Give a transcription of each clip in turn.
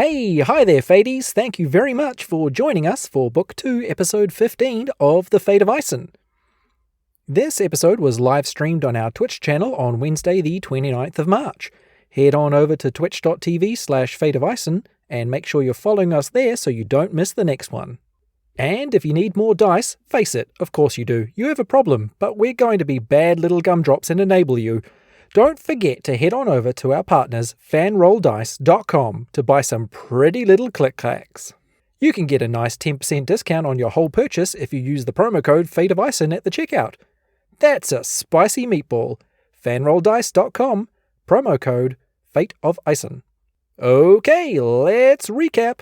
Hi there, Fadies. Thank you very much for joining us for Book 2, Episode 15 of The Fate of Isen. This episode was live streamed on our Twitch channel on Wednesday the 29th of March. Head on over to twitch.tv/fateofisen and make sure you're following us there so you don't miss the next one. And if you need more dice, face it, of course you do. You have a problem, but we're going to be bad little gumdrops and enable you. Don't forget to head on over to our partners fanrolldice.com to buy some pretty little click-clacks. You can get a nice 10% discount on your whole purchase if you use the promo code FateOfIsen at the checkout. That's a spicy meatball. fanrolldice.com, promo code FateOfIsen. Okay, let's recap.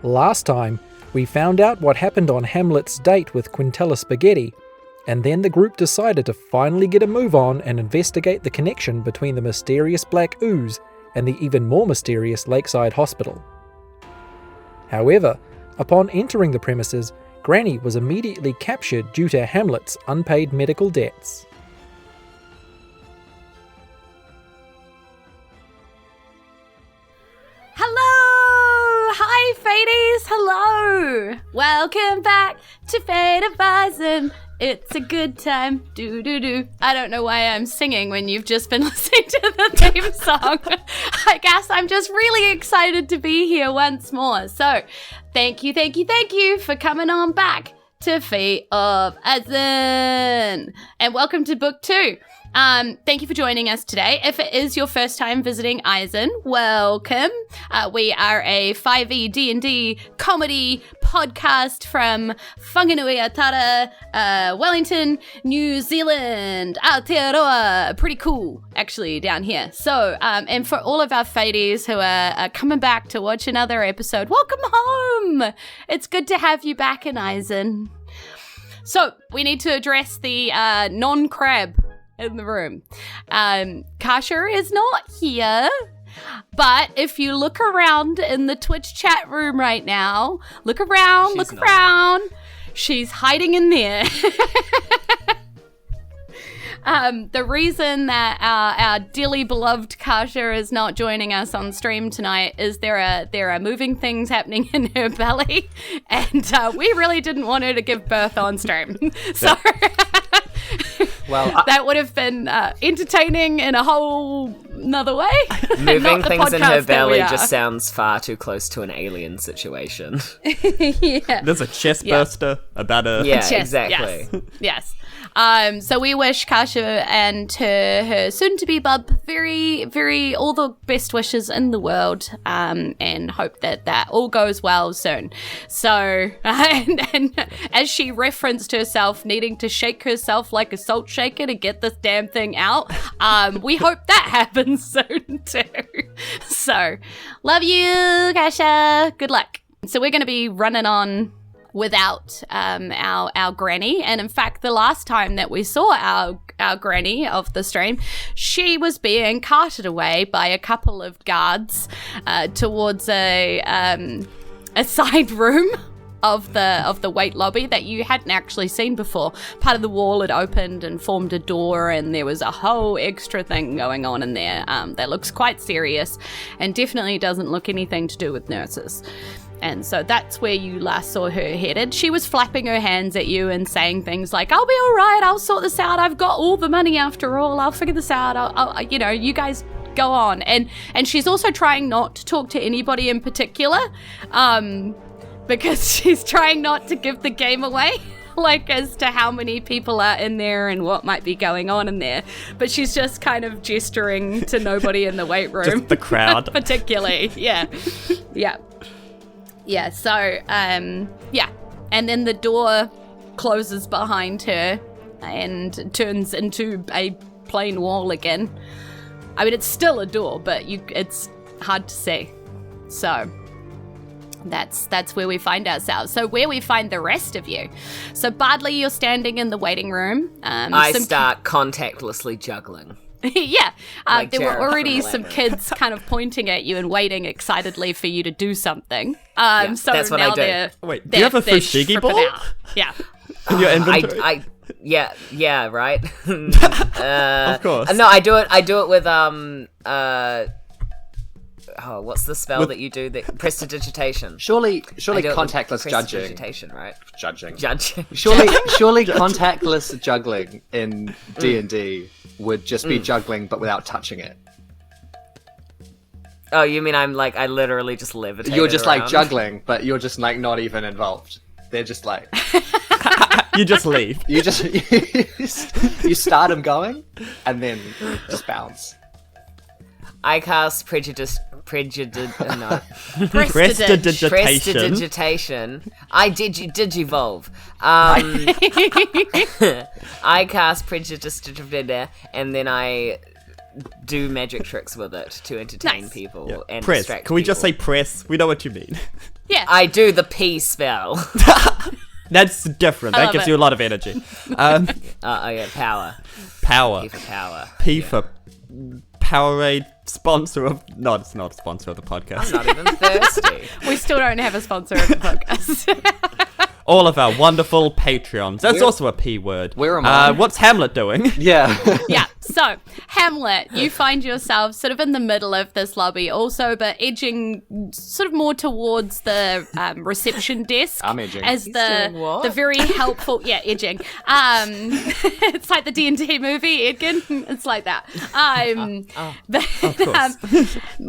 Last time, we found out what happened on Hamlet's date with Quintella Spaghetti, and then the group decided to finally get a move on and investigate the connection between the mysterious black ooze and the even more mysterious Lakeside Hospital. However, upon entering the premises, Granny was immediately captured due to Hamlet's unpaid medical debts. Hello! Hi, Fadies! Hello! Welcome back to Fate of Isen. It's a good time. Do-do-do. I don't know why I'm singing when you've just been listening to the theme song. I guess I'm just really excited to be here once more. So, thank you for coming on back to Fate of Isen. And welcome to Book 2. Thank you for joining us today. If it is your first time visiting Isen, welcome. We are a 5e D&D comedy podcast from Whanganui-a-Tara, Wellington, New Zealand, Aotearoa. Pretty cool, actually, down here. So, and for all of our Fadies who are coming back to watch another episode, welcome home. It's good to have you back in Isen. So, we need to address the non-crab in the room. Kasha is not here, but if you look around in the Twitch chat room right now, look around, she's hiding in there. The reason that our dearly beloved Kasha is not joining us on stream tonight is there are moving things happening in her belly, and we really didn't want her to give birth on stream. So well, that would have been entertaining in a whole nother way. Moving things in her belly just sounds far too close to an alien situation. Yeah. There's a chest burster about a... Yeah, exactly. Yes. So we wish Kasha and her soon-to-be bub very, very all the best wishes in the world, and hope that all goes well soon. So, and as she referenced herself needing to shake herself like a salt shaker to get this damn thing out, we hope that happens soon too. So, love you, Kasha. Good luck. So we're going to be running on without our granny, and in fact the last time that we saw our granny of the stream, she was being carted away by a couple of guards towards a side room of the wait lobby that you hadn't actually seen before. Part of the wall had opened and formed a door, and there was a whole extra thing going on in there that looks quite serious and definitely doesn't look anything to do with nurses. And so that's where you last saw her headed. She was flapping her hands at you and saying things like, I'll be all right, I'll sort this out, I've got all the money after all, I'll figure this out, I'll you guys go on. And she's also trying not to talk to anybody in particular, because she's trying not to give the game away, like as to how many people are in there and what might be going on in there. But she's just kind of gesturing to nobody in the wait room. Just the crowd. Particularly, yeah. Yeah. Yeah, so, yeah. And then the door closes behind her and turns into a plain wall again. I mean, it's still a door, but it's hard to see. So that's where we find ourselves. So where we find the rest of you. So Bardley, you're standing in the waiting room. I start contactlessly juggling. Yeah, like there were Jared already from some Eleven. kids kind of pointing at you and waiting excitedly for you to do something. So that's what now I do. they're Wait, do you have a they're fushigi stripping ball? out. Yeah. In your inventory? Yeah, right. Of course. No, I do it with what's the spell that you do? Prestidigitation. Surely contactless judging. Prestidigitation, right? Judging. Surely contactless juggling in D&D would just be juggling, but without touching it. Oh, you mean I literally just levitate? You're just around? like juggling, but you're just like not even involved. They're just like... You just leave. You start them going, and then just bounce. I cast prestidigitation. I digivolve. I cast prestidigitation, and then I do magic tricks with it to entertain people and press. distract Can we just say people. press? We know what you mean. Yeah. I do the P spell. That's different. That gives you a lot of energy. Power. Power. P for power. P for Powerade, sponsor of... No, it's not a sponsor of the podcast. I'm not even thirsty. We still don't have a sponsor of the podcast. All of our wonderful Patreons. That's also a P word. Where am I? What's Hamlet doing? Yeah. Yeah, so, Hamlet, you find yourself sort of in the middle of this lobby also, but edging sort of more towards the reception desk. I'm edging. As the very helpful... Yeah, edging. It's like the D&D movie, Edgin. It's like that. Of course.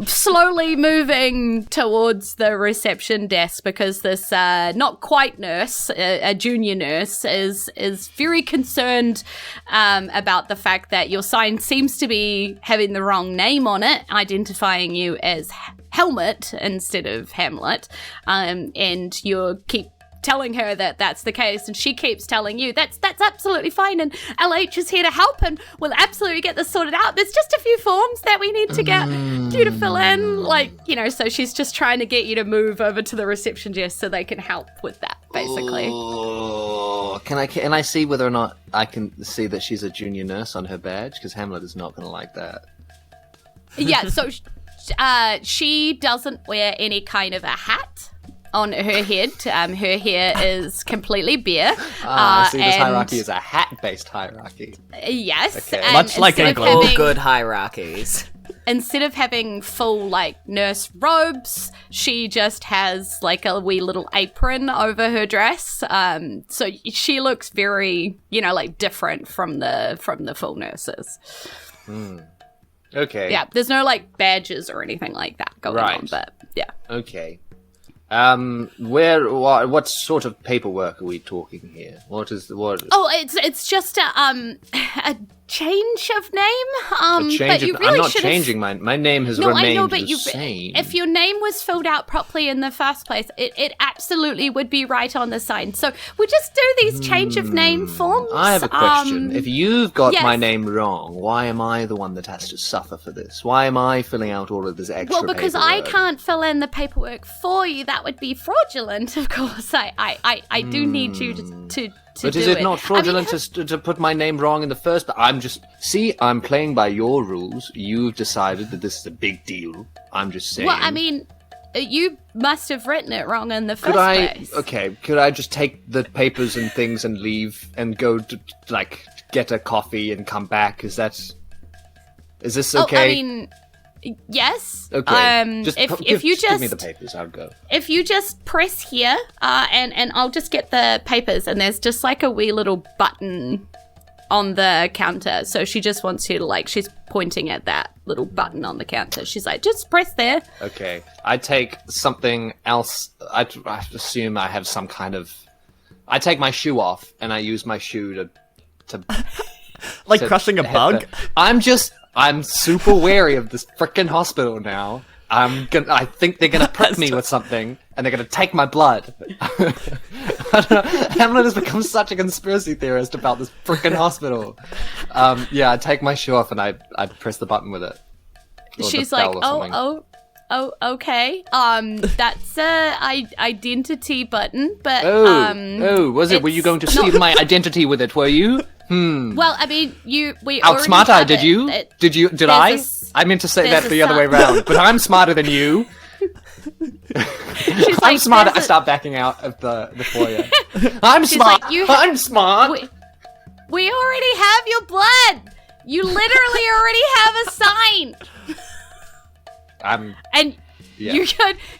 Slowly moving towards the reception desk because this not quite nurse, a junior nurse, is very concerned about the fact that your sign seems to be having the wrong name on it, identifying you as Helmet instead of Hamlet, and you keep telling her that that's the case, and she keeps telling you that's absolutely fine, and LH is here to help, and we'll absolutely get this sorted out. There's just a few forms that we need to get you to fill in, so she's just trying to get you to move over to the reception desk so they can help with that, basically. Oh, can I see whether or not I can see that she's a junior nurse on her badge? Because Hamlet is not going to like that. Yeah, so she doesn't wear any kind of a hat on her head. Her hair is completely bare. I see this hierarchy is a hat-based hierarchy. Yes. Okay. Much like England. All good hierarchies. Instead of having full, nurse robes, she just has, a wee little apron over her dress. So she looks very, different from the full nurses. Okay. Yeah, there's no, badges or anything like that going on, but, yeah. Okay. What sort of paperwork are we talking here? What? Oh, it's just a change of name. But you really I'm not should've... changing my name has remained I know, but the same. If your name was filled out properly in the first place, it absolutely would be right on the sign. So we just do these change of name forms. I have a question. If you've got yes. my name wrong, why am I the one that has to suffer for this? Why am I filling out all of this extra Well, because paperwork? I can't fill in the paperwork for you. That would be fraudulent, of course. I do need you to But is it not fraudulent to put my name wrong in the first? But I'm playing by your rules. You've decided that this is a big deal. I'm just saying. Well, you must have written it wrong in the first place. Okay, could I just take the papers and things and leave and go to, get a coffee and come back? Is this okay? Yes. Okay. If you just give me the papers, I'll go. If you just press here, and I'll just get the papers, and there's just a wee little button on the counter. So she just wants you to she's pointing at that little button on the counter. She's like, just press there. Okay. I take something else. I assume I have some kind of. I take my shoe off and I use my shoe to crushing a bug. I'm super wary of this frickin' hospital now. I think they're gonna prick me with something, and they're gonna take my blood. I don't know. Hamlet has become such a conspiracy theorist about this frickin' hospital. I take my shoe off and I press the button with it. She's like, oh, okay. That's a identity button, but was it? Were you going to steal my identity with it? Were you? Well, we outsmart I, did you? Did I? I meant to say that the other way around, but I'm smarter than you. I'm smarter. I start backing out of the foyer. I'm smart. I'm smart. We already have your blood. You literally already have a sign.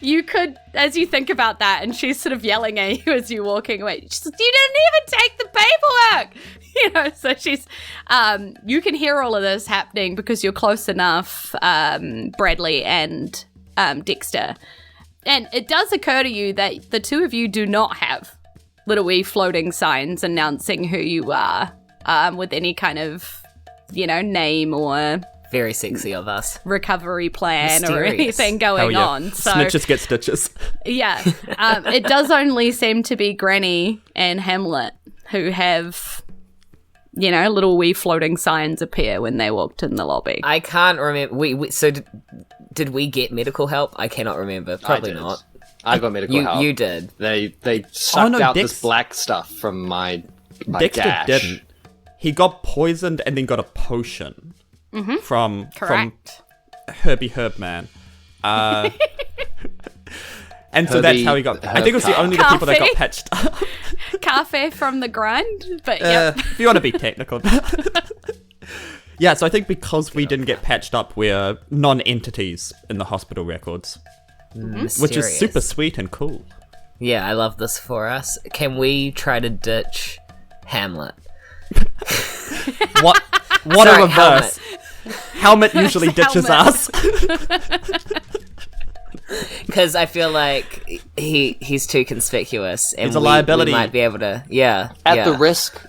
You could, as you think about that, and she's sort of yelling at you as you're walking away. She says, "You didn't even take the paperwork." So she's, you can hear all of this happening because you're close enough, Bradley and Dexter. And it does occur to you that the two of you do not have little wee floating signs announcing who you are, with any kind of, name or Very sexy of us. recovery plan or Mysterious. anything going on. So Snitches get stitches. yeah, it does only seem to be Granny and Hamlet who have, little wee floating signs appear when they walked in the lobby. I can't remember. So did we get medical help? I cannot remember. Probably not. I got medical help. You did. They sucked out Dex- this black stuff from my Dexter gash. didn't. He got poisoned and then got a potion from Correct. Herbie Herbman. And so that's how he got. I think it was the only the people that got patched up. Cafe from the grind, but yep. If you want to be technical. Yeah, so I think because we didn't get patched up, we're non-entities in the hospital records, which is super sweet and cool. Yeah, I love this for us. Can we try to ditch Hamlet? What Sorry, a reverse. Helmet usually ditches us. Because I feel like he's too conspicuous. And He's a liability. We might be able to, At the risk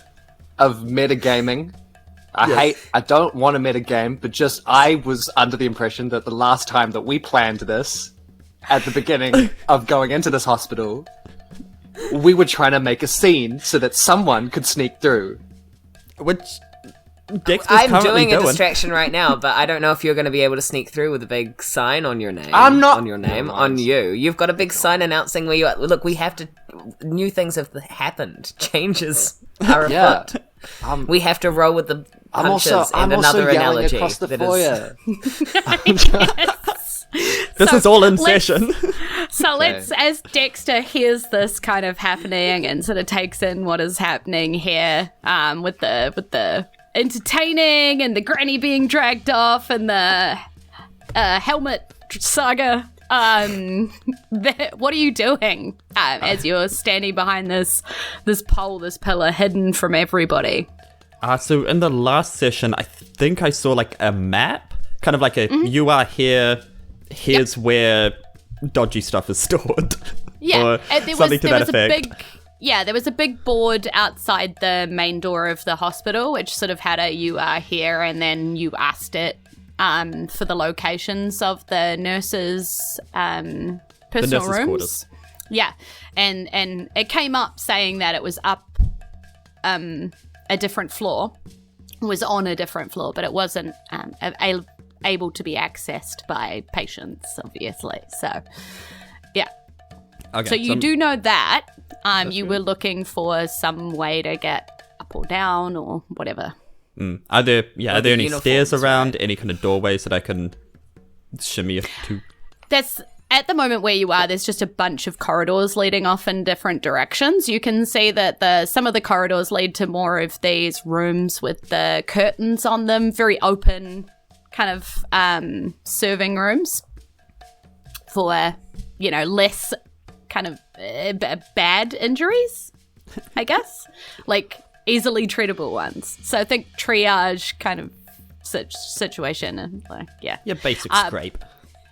of metagaming, I don't want to metagame, but I was under the impression that the last time that we planned this, at the beginning of going into this hospital, we were trying to make a scene so that someone could sneak through. Which Dexter's I'm currently doing a distraction right now, but I don't know if you're going to be able to sneak through with a big sign on your name. I'm not- On your name, Never on mind. you. You've got a big sign announcing where you are. Look, we have to... New things have happened. Changes are Yeah. afoot. We have to roll with the punches. I'm and also another yelling analogy across the that foyer. This So is all in let's- session. So let's, as Dexter hears this kind of happening and sort of takes in what is happening here, with the entertaining and the granny being dragged off and the helmet saga. What are you doing as you're standing behind this pole, this pillar, hidden from everybody? So in the last session, I think I saw like a map, kind of like a you are here, here's where dodgy stuff is stored. Yeah, or and there something to that was effect. there was a big board outside the main door of the hospital, which sort of had a "you are here," and then you asked it for the locations of the nurses' personal nurses' rooms. quarters. Yeah, and it came up saying that it was up a different floor, was on a different floor, but it wasn't able to be accessed by patients, obviously. So, yeah. Okay, So you do know that. You were looking for some way to get up or down or whatever. Are there any stairs uniforms, around? Any kind of doorways that I can shimmy to? That's at the moment where you are. There's just a bunch of corridors leading off in different directions. You can see that some of the corridors lead to more of these rooms with the curtains on them, very open, kind of serving rooms for less kind of bad injuries, I guess, like easily treatable ones. So I think triage kind of situation and Basic scrape.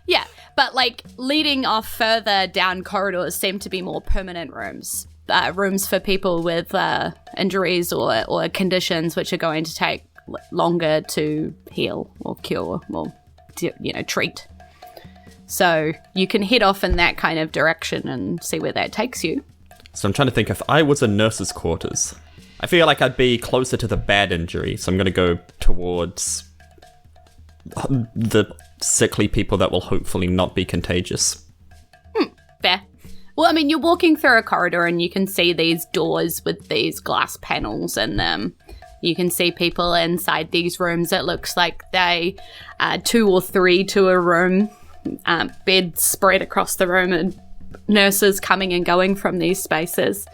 Yeah, but like leading off further down corridors seem to be more permanent rooms. Rooms for people with injuries or conditions which are going to take longer to heal or cure or treat. So you can head off in that kind of direction and see where that takes you. So I'm trying to think, if I was in nurse's quarters, I feel like I'd be closer to the bad injury. So I'm going to go towards the sickly people that will hopefully not be contagious. Fair. Well, I mean, you're walking through a corridor and you can see these doors with these glass panels in them. You can see people inside these rooms. It looks like they are 2 or 3 to a room. Beds spread across the room and nurses coming and going from these spaces.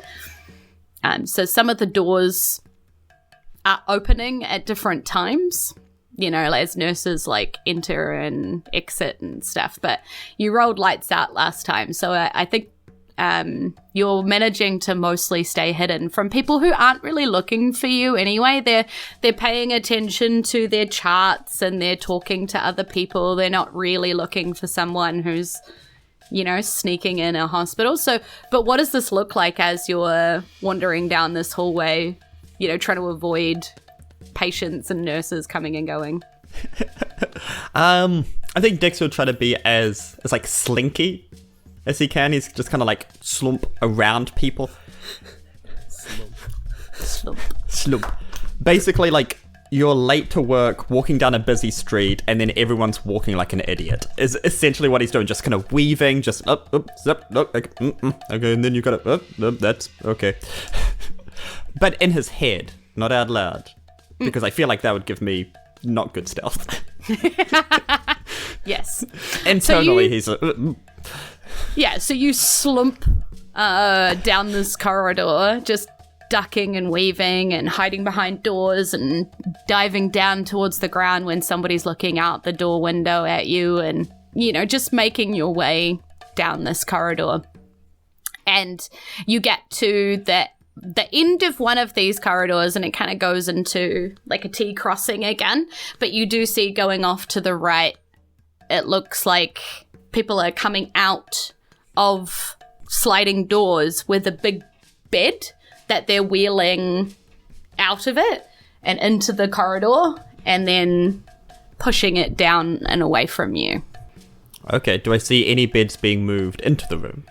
So some of the doors are opening at different times. as nurses like enter and exit and stuff. But you rolled lights out last time, so I think you're managing to mostly stay hidden from people who aren't really looking for you anyway. They're paying attention to their charts and they're talking to other people. They're not really looking for someone who's, sneaking in a hospital. So, but what does this look like as you're wandering down this hallway, trying to avoid patients and nurses coming and going? I think Dix will try to be as like slinky as he can. He's just kind of like slump around people. Slump. Basically, like, you're late to work, walking down a busy street, and then everyone's walking like an idiot. Is essentially what he's doing. Just kind of weaving, just up, zip, okay, okay, and then you gotta, that's okay. But in his head, not out loud, because I feel like that would give me not good stealth. Yes. Internally, he's Yeah, so you slump down this corridor, just ducking and weaving and hiding behind doors and diving down towards the ground when somebody's looking out the door window at you and, just making your way down this corridor. And you get to the end of one of these corridors and it kind of goes into like a T crossing again, but you do see going off to the right, it looks like people are coming out of sliding doors with a big bed that they're wheeling out of it and into the corridor and then pushing it down and away from you. Okay, do I see any beds being moved into the room?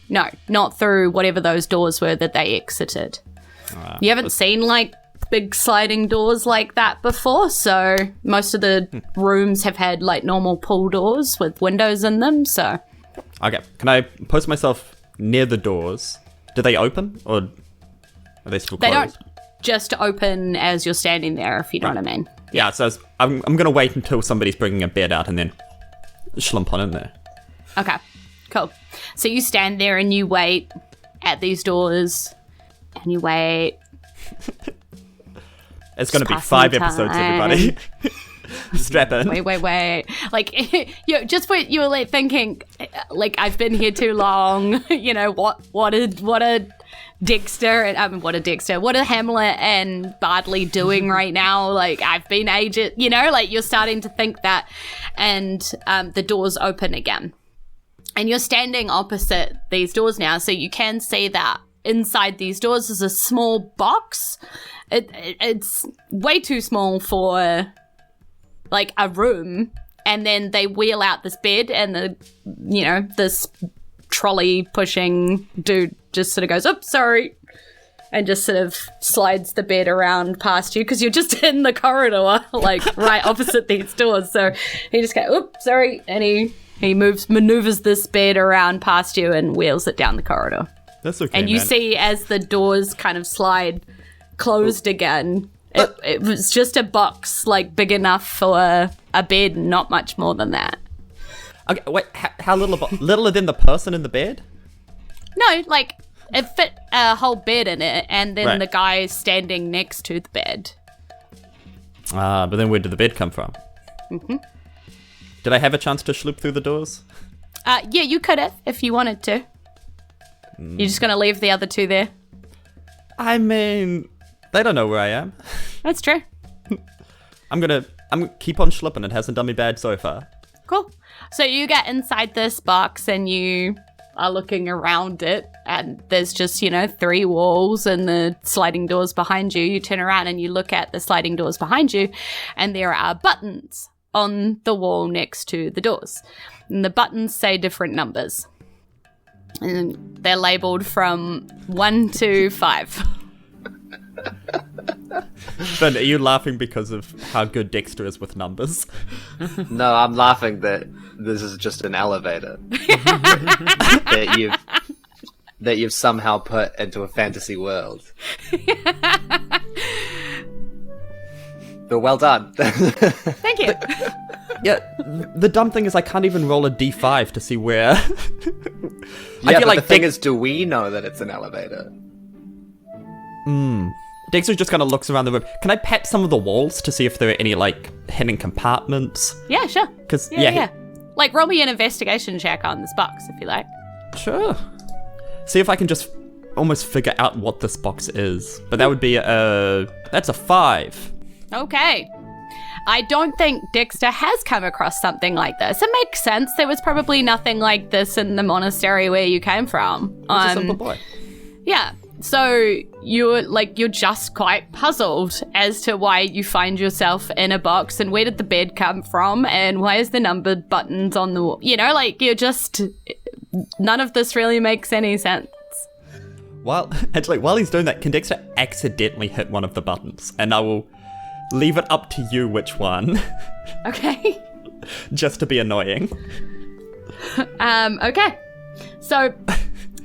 No, not through whatever those doors were that they exited. You haven't seen like big sliding doors like that before, so most of the rooms have had like normal pull doors with windows in them, so... Okay, can I post myself near the doors? Do they open, or are they still closed? They don't just open as you're standing there, if you know what I mean. Yeah, so I'm going to wait until somebody's bringing a bed out and then slump on in there. Okay, cool. So you stand there and you wait at these doors, and you wait. It's going to be 5 episodes, everybody. Strap in. Wait. Like, just what you were like thinking, like, I've been here too long. What are Dexter and what are Hamlet and Bardley doing right now? Like, I've been aged, like you're starting to think that, and the doors open again, and you're standing opposite these doors now, so you can see that inside these doors is a small box. It's way too small for like a room, and then they wheel out this bed and this trolley pushing dude just sort of goes, "Oops, sorry," and just sort of slides the bed around past you because you're just in the corridor, like right opposite these doors. So he just goes, "Oops, sorry," and he maneuvers this bed around past you and wheels it down the corridor. That's okay. And you man. see as the doors kind of slide closed again. It was just a box, like, big enough for a bed, not much more than that. Okay, wait, how littler than the person in the bed? No, like, it fit a whole bed in it, and then Right. the guy standing next to the bed. But then where did the bed come from? Mm-hmm. Did I have a chance to sloop through the doors? Yeah, you could have, if you wanted to. You're just going to leave the other two there? I mean, they don't know where I am. That's true. I'm keep on slipping. It hasn't done me bad so far. Cool. So you get inside this box and you are looking around it, and there's just, 3 walls and the sliding doors behind you. You turn around and you look at the sliding doors behind you, and there are buttons on the wall next to the doors. And the buttons say different numbers. And they're labeled from 1 to 5. Ben, are you laughing because of how good Dexter is with numbers? No, I'm laughing that this is just an elevator that you've somehow put into a fantasy world. But well done. Thank you. Yeah, the dumb thing is I can't even roll a d5 to see where. Yeah, but the thing is, do we know that it's an elevator? Dexter just kind of looks around the room. Can I pat some of the walls to see if there are any, like, hidden compartments? Yeah, sure. 'Cause, yeah. Like, roll me an investigation check on this box, if you like. Sure. See if I can just almost figure out what this box is. But that would be that's a 5. Okay. I don't think Dexter has come across something like this. It makes sense. There was probably nothing like this in the monastery where you came from. He's a simple boy. Yeah. So you're just quite puzzled as to why you find yourself in a box and where did the bed come from and why is the numbered buttons on the wall? You know, like you're just, none of this really makes any sense. While he's doing that, can Dexter accidentally hit one of the buttons? And I will leave it up to you which one. Okay. Just to be annoying. Okay. So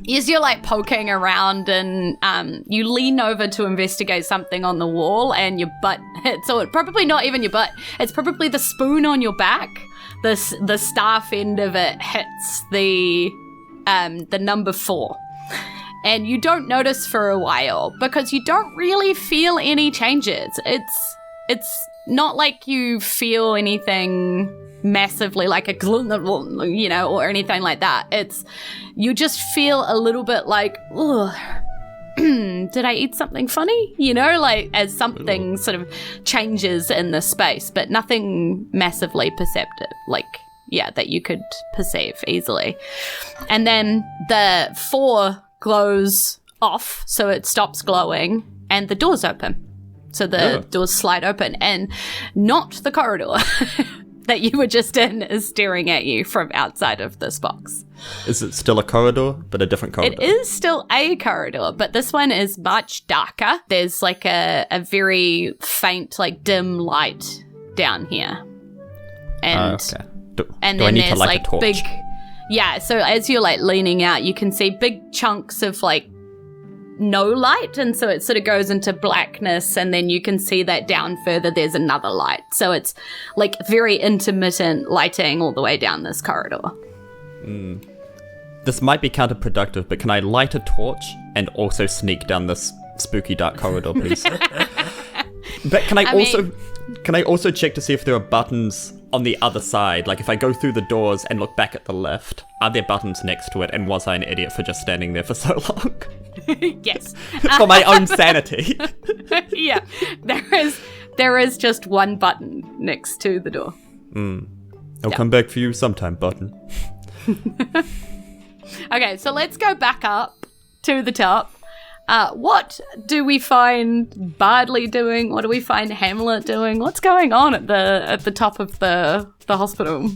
as you're like poking around and you lean over to investigate something on the wall and your butt hits, or probably not even your butt, it's probably the spoon on your back. The staff end of it hits the number 4. And you don't notice for a while because you don't really feel any changes. It's not like you feel anything massively like a you know, or anything like that. You just feel a little bit like, ugh, did I eat something funny? You know, like as something sort of changes in the space, but nothing massively perceptive, like, yeah, that you could perceive easily. And then the 4 glows off, so it stops glowing, and the doors open. So the doors slide open, and not the corridor that you were just in is staring at you from outside of this box. Is it still a corridor, but a different corridor? It is still a corridor, but this one is much darker. There's like a very faint, like dim light down here. And okay. And do then I need to there's light like a torch? big, yeah. So as you're like leaning out, you can see big chunks of like no light, and so it sort of goes into blackness, and then you can see that down further there's another light. So it's like very intermittent lighting all the way down this corridor. This might be counterproductive, but can I light a torch and also sneak down this spooky dark corridor, please? But can I also check to see if there are buttons on the other side? Like if I go through the doors and look back at the left, are there buttons next to it? And was I an idiot for just standing there for so long? Yes. For my own sanity. Yeah. There is just one button next to the door. I'll come back for you sometime, button. Okay, so let's go back up to the top. What do we find Bardley doing? What do we find Hamlet doing? What's going on at the top of the hospital?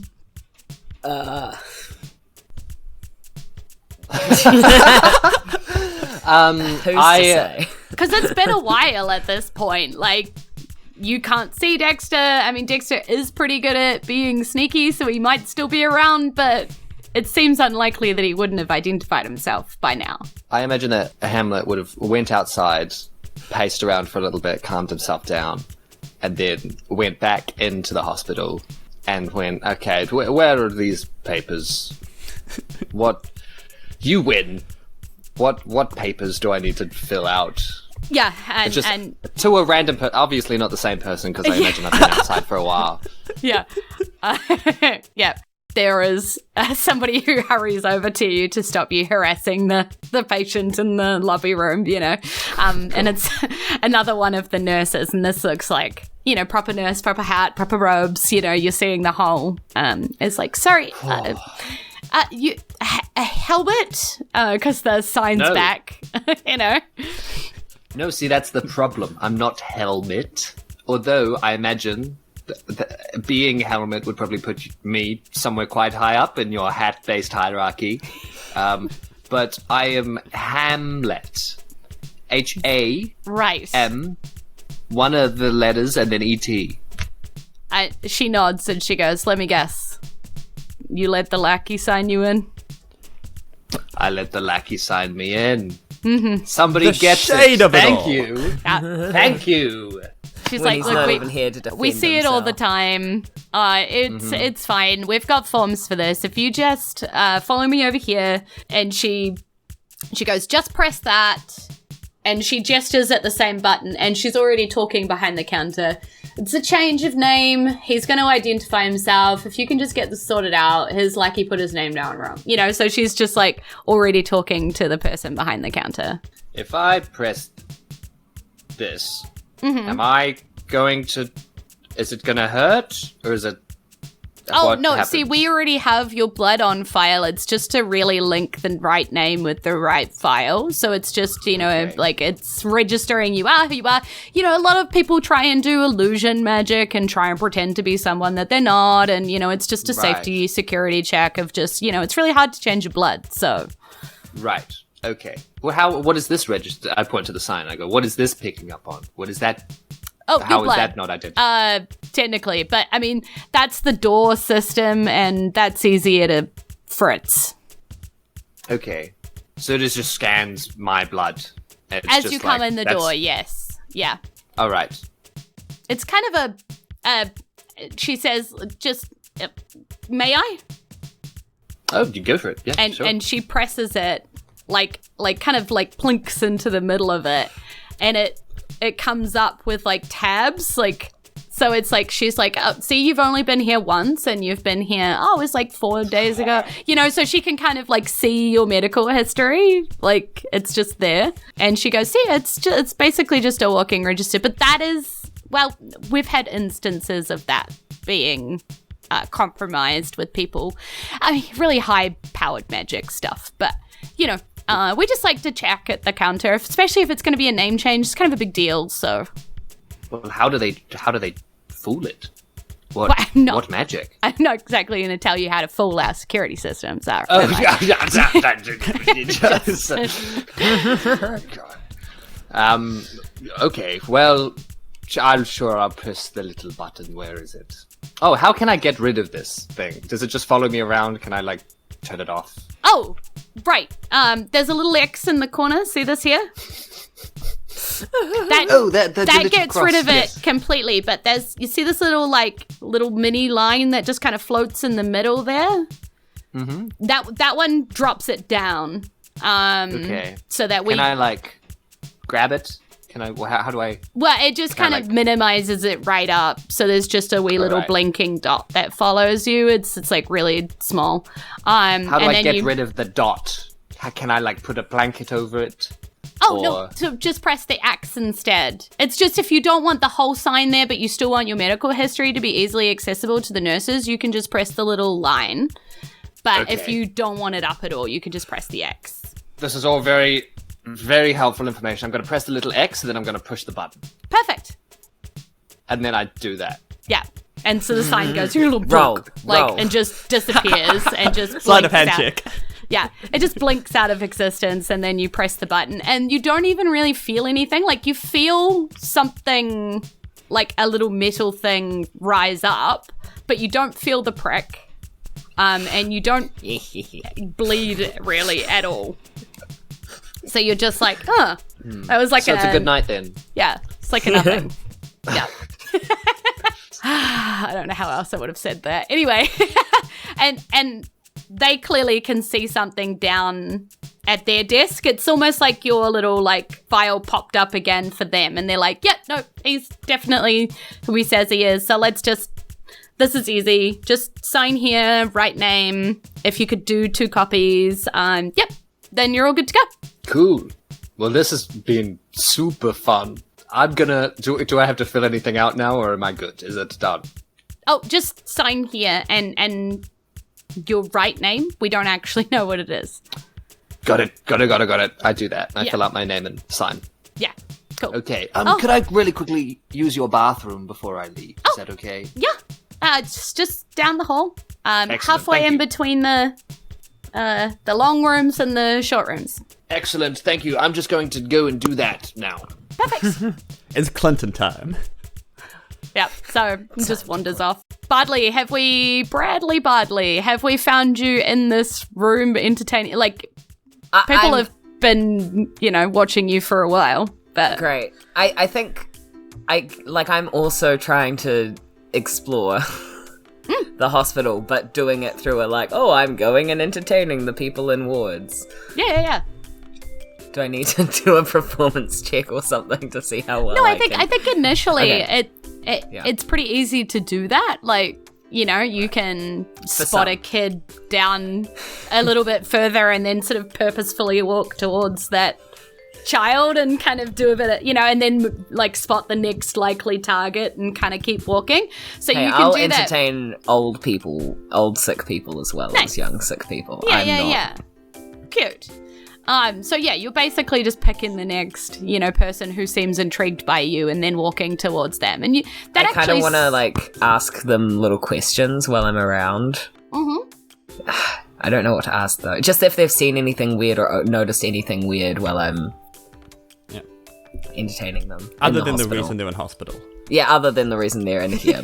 Who's to say? Because it's been a while at this point. Like, you can't see Dexter. I mean, Dexter is pretty good at being sneaky, so he might still be around, but it seems unlikely that he wouldn't have identified himself by now. I imagine that Hamlet would have went outside, paced around for a little bit, calmed himself down, and then went back into the hospital and went, okay, where are these papers? What? You win. What papers do I need to fill out? Yeah, and to a random obviously not the same person, because I imagine I've been outside for a while. Yeah. Yeah. There is somebody who hurries over to you to stop you harassing the patient in the lobby room, you know. And it's another one of the nurses, and this looks like, you know, proper nurse, proper hat, proper robes, you know, you're seeing the whole. It's like, sorry, you a helmet? Because the sign's back, you know. No, see, that's the problem. I'm not Helmet. Although I imagine being Helmet would probably put me somewhere quite high up in your hat-based hierarchy. But I am Hamlet. H-A. Right. M. One of the letters and then E-T. She nods and she goes, let me guess. You let the lackey sign you in? I let the lackey sign me in. Mm-hmm. Somebody the gets shade it. Of it Thank all. you. Thank you. She's When like, he's look, not even here to defend we see it all the himself. time. It's fine. We've got forms for this. If you just follow me over here, and she goes, just press that, And she gestures at the same button, and she's already talking behind the counter. It's a change of name. He's going to identify himself. If you can just get this sorted out. His lackey put his name down wrong. You know, so she's just like already talking to the person behind the counter. If I press this, am I going to... Is it going to hurt? Or is it... Oh, what no, happens? see, we already have your blood on file. It's just to really link the right name with the right file. So it's just, you know, Okay. like it's registering you are who you are. You know, a lot of people try and do illusion magic and try and pretend to be someone that they're not. And, you know, it's just a Right. safety security check of just, you know, it's really hard to change your blood. So, Right. Okay. Well, what is this register? I point to the sign. I go, what is this picking up on? What is that? oh, How your is blood. that not identical? Technically, but I mean, that's the door system and that's easier to fritz. Okay. So it just scans my blood. and it's As just you come like, in the that's- door, yes. Yeah. All right. It's kind of she says, just, may I? Oh, you go for it. Yeah, And sure. and she presses it, like kind of like plinks into the middle of it, and it comes up with like tabs, like, so it's like, she's like, oh, see, you've only been here once, and you've been here, oh, it was like 4 days ago, you know, so she can kind of like see your medical history, like it's just there, and she goes, see, it's basically just a walking register, but that is, well, we've had instances of that being compromised with people. I mean, really high-powered magic stuff. But, you know, we just like to check at the counter, especially if it's going to be a name change. It's kind of a big deal, so... Well, how do they fool it? What Well, I'm not- what magic? I'm not exactly going to tell you how to fool our security systems. Are Oh, am I? Okay, well, I'm sure I'll press the little button. Where is it? Oh, how can I get rid of this thing? Does it just follow me around? Can I, like, turn it off? Oh, right. There's a little X in the corner. See this here? That, the that little gets cross, rid of it yes. completely, but you see this little mini line that just kind of floats in the middle there? Mm-hmm. That one drops it down. Okay. So that we... Can I, like, grab it? Can I, how do I... Well, it just Can I, kind of minimizes it right up. So there's just a wee little Right. blinking dot that follows you. It's like really small. How do and I then get you... rid of the dot? Can I, like, put a blanket over it? Oh, no, or- so just press the X instead. It's just if you don't want the whole sign there, but you still want your medical history to be easily accessible to the nurses, you can just press the little line. But if Okay. you don't want it up at all, you can just press the X. This is all very, very helpful information. I'm going to press the little X, and then I'm going to push the button. Perfect. And then I do that. Yeah. And so the sign goes, your little Roll, blink, like, roll. and just disappears and just Sleight of blinks hand out. check. Yeah, it just blinks out of existence, and then you press the button, and you don't even really feel anything. Like, you feel something, like a little metal thing rise up, but you don't feel the prick, and you don't bleed really at all. So you're just like, huh. That was like So it's a good night then. Yeah, it's like a nothing. Yeah. I don't know how else I would have said that. Anyway, and they clearly can see something down at their desk. It's almost like your little like file popped up again for them, and they're like, "Yep, no, he's definitely who he says he is." So let's just. This is easy. Just sign here, write name. If you could do 2 copies, yep, then you're all good to go. Cool. Well, this has been super fun. I'm gonna... Do I have to fill anything out now, or am I good? Is it done? Oh, just sign here and your right name. We don't actually know what it is. Got it. I do that. I Yeah. fill out my name and sign. Yeah, cool. Okay. Oh. Could I really quickly use your bathroom before I leave? Is that okay? Yeah, it's just down the hall. Excellent, Halfway thank in you. between the long rooms and the short rooms. Excellent. Thank you. I'm just going to go and do that now. Perfect. It's Clinton time. Yep, so he just wanders off. Bradley Bardley, have we found you in this room entertaining? Like, people have been, watching you for a while, but... Great. I think I'm also trying to explore the hospital, but doing it through I'm going and entertaining the people in wards. Yeah. Do I need to do a performance check or something to see how well? No, I think initially Okay. it's pretty easy to do that. Like, you know, you can spot a kid down a little bit further and then sort of purposefully walk towards that child and kind of do a bit of, you know, and then like spot the next likely target and kind of keep walking. So Hey, you can I'll do that. entertain old people, old sick people as well Nice. as young sick people. Yeah, I'm not. yeah. Cute. So yeah, you're basically just picking the next, you know, person who seems intrigued by you and then walking towards them. And that I kind of want to like ask them little questions while I'm around. Mm-hmm. I don't know what to ask though. Just if they've seen anything weird or noticed anything weird while I'm entertaining them. Other than the reason they're in hospital. Yeah, other than the reason they're in here,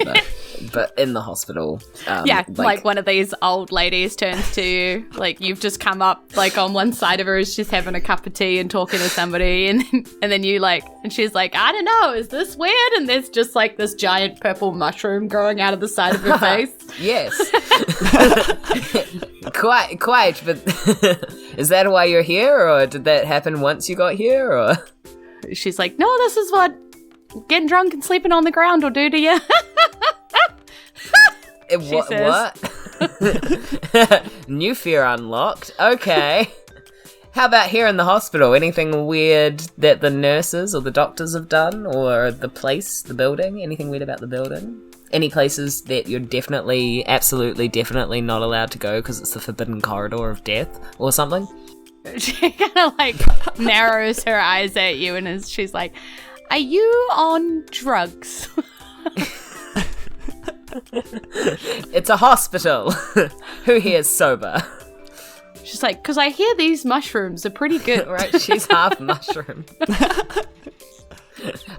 but in the hospital. Yeah, like one of these old ladies turns to you, like you've just come up like on one side of her as she's having a cup of tea and talking to somebody, and then you like, and she's like, I don't know, is this weird? And there's just like this giant purple mushroom growing out of the side of her face. Yes. quite, but is that why you're here, or did that happen once you got here, or? She's like, no, this is what getting drunk and sleeping on the ground will do to you. What? New fear unlocked. Okay. How about here in the hospital? Anything weird that the nurses or the doctors have done, or the place, the building? Anything weird about the building? Any places that you're definitely, absolutely, definitely not allowed to go because it's the forbidden corridor of death or something? She kind of like narrows her eyes at you and she's like, are you on drugs? It's a hospital. Who here is sober? She's like, because I hear these mushrooms are pretty good. Right, she's half mushroom.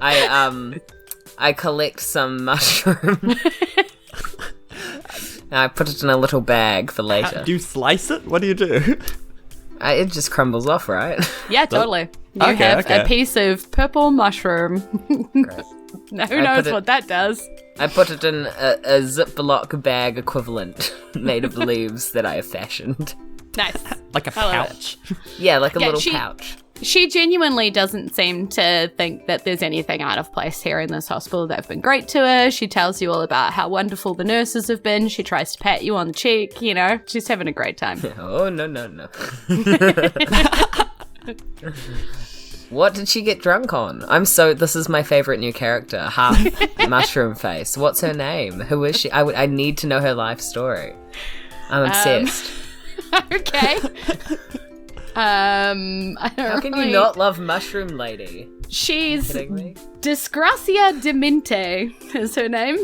I collect some mushroom. I put it in a little bag for later. Do you slice it? What do you do? It just crumbles off, right? Yeah, totally. You Okay, have okay. a piece of purple mushroom. Great. Now, who knows what that does? I put it in a Ziploc bag equivalent made of leaves that I have fashioned. Nice. Like a I love it. pouch? Yeah, like a Yeah, little she- pouch. She genuinely doesn't seem to think that there's anything out of place here in this hospital. They've been great to her. She tells you all about how wonderful the nurses have been. She tries to pat you on the cheek, you know. She's having a great time. Oh, no. What did she get drunk on? This is my favorite new character. Half mushroom face. What's her name? Who is she? I need to know her life story. I'm obsessed. Okay. I don't How can really- you not love Mushroom Lady? She's Kidding me? Disgracia Demente is her name.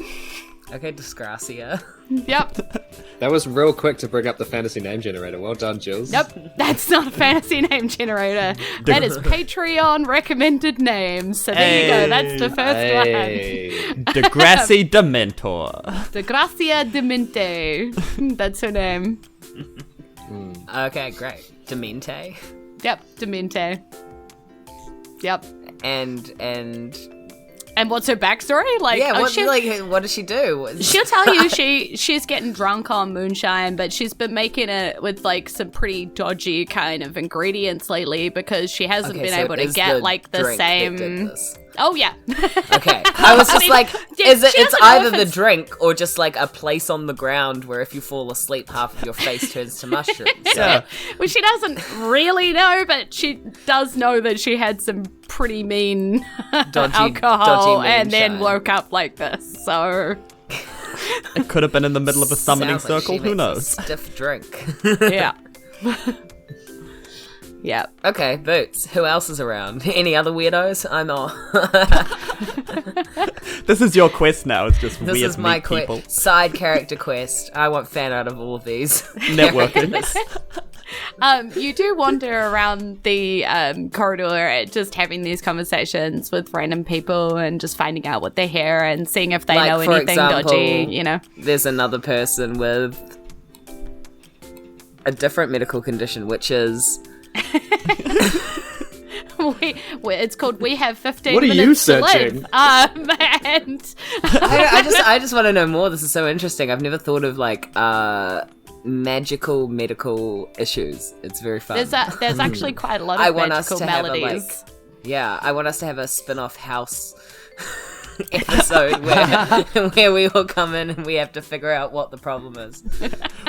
Okay, Disgracia. Yep. That was real quick to bring up the fantasy name generator. Well done, Jules. Yep. That's not a fantasy name generator. That is Patreon recommended names. So there you go. That's the first Hey. Degrassi Dementor. one. Disgracia Demente. That's her name. Okay, great. Demente. Yep. Demente. Yep. And what's her backstory? Like, yeah, what she'll does she do? she'll tell you she's getting drunk on moonshine, but she's been making it with like some pretty dodgy kind of ingredients lately because she hasn't been able to get like the drink that did same. this. Oh yeah. Okay, I was just mean, like, yeah, is it? she It's doesn't know either if the it's- drink or just like a place on the ground where if you fall asleep, half of your face turns to mushrooms. So, Well, she doesn't really know, but she does know that she had some pretty mean alcohol dodgy and then moonshine. woke up like this. So It could have been in the middle of a summoning sounds like circle. she Who makes a knows? stiff drink. yeah. Yeah. Okay, Boots. Who else is around? Any other weirdos? I'm on. This is your quest now. It's just This weird is my meat people. side character quest. I want fan out of all of these. Networking. You do wander around the corridor just having these conversations with random people and just finding out what they hear and seeing if they Like, know for anything example, dodgy, you know. There's another person with a different medical condition, which is It's called We Have 15 What are you Minutes to searching? Live. And I just want to know more. This is so interesting. I've never thought of like magical medical issues. It's very fun. there's actually quite a lot I of want us magical to have a, melodies. I want us to have a spin-off house episode where we all come in and we have to figure out what the problem is.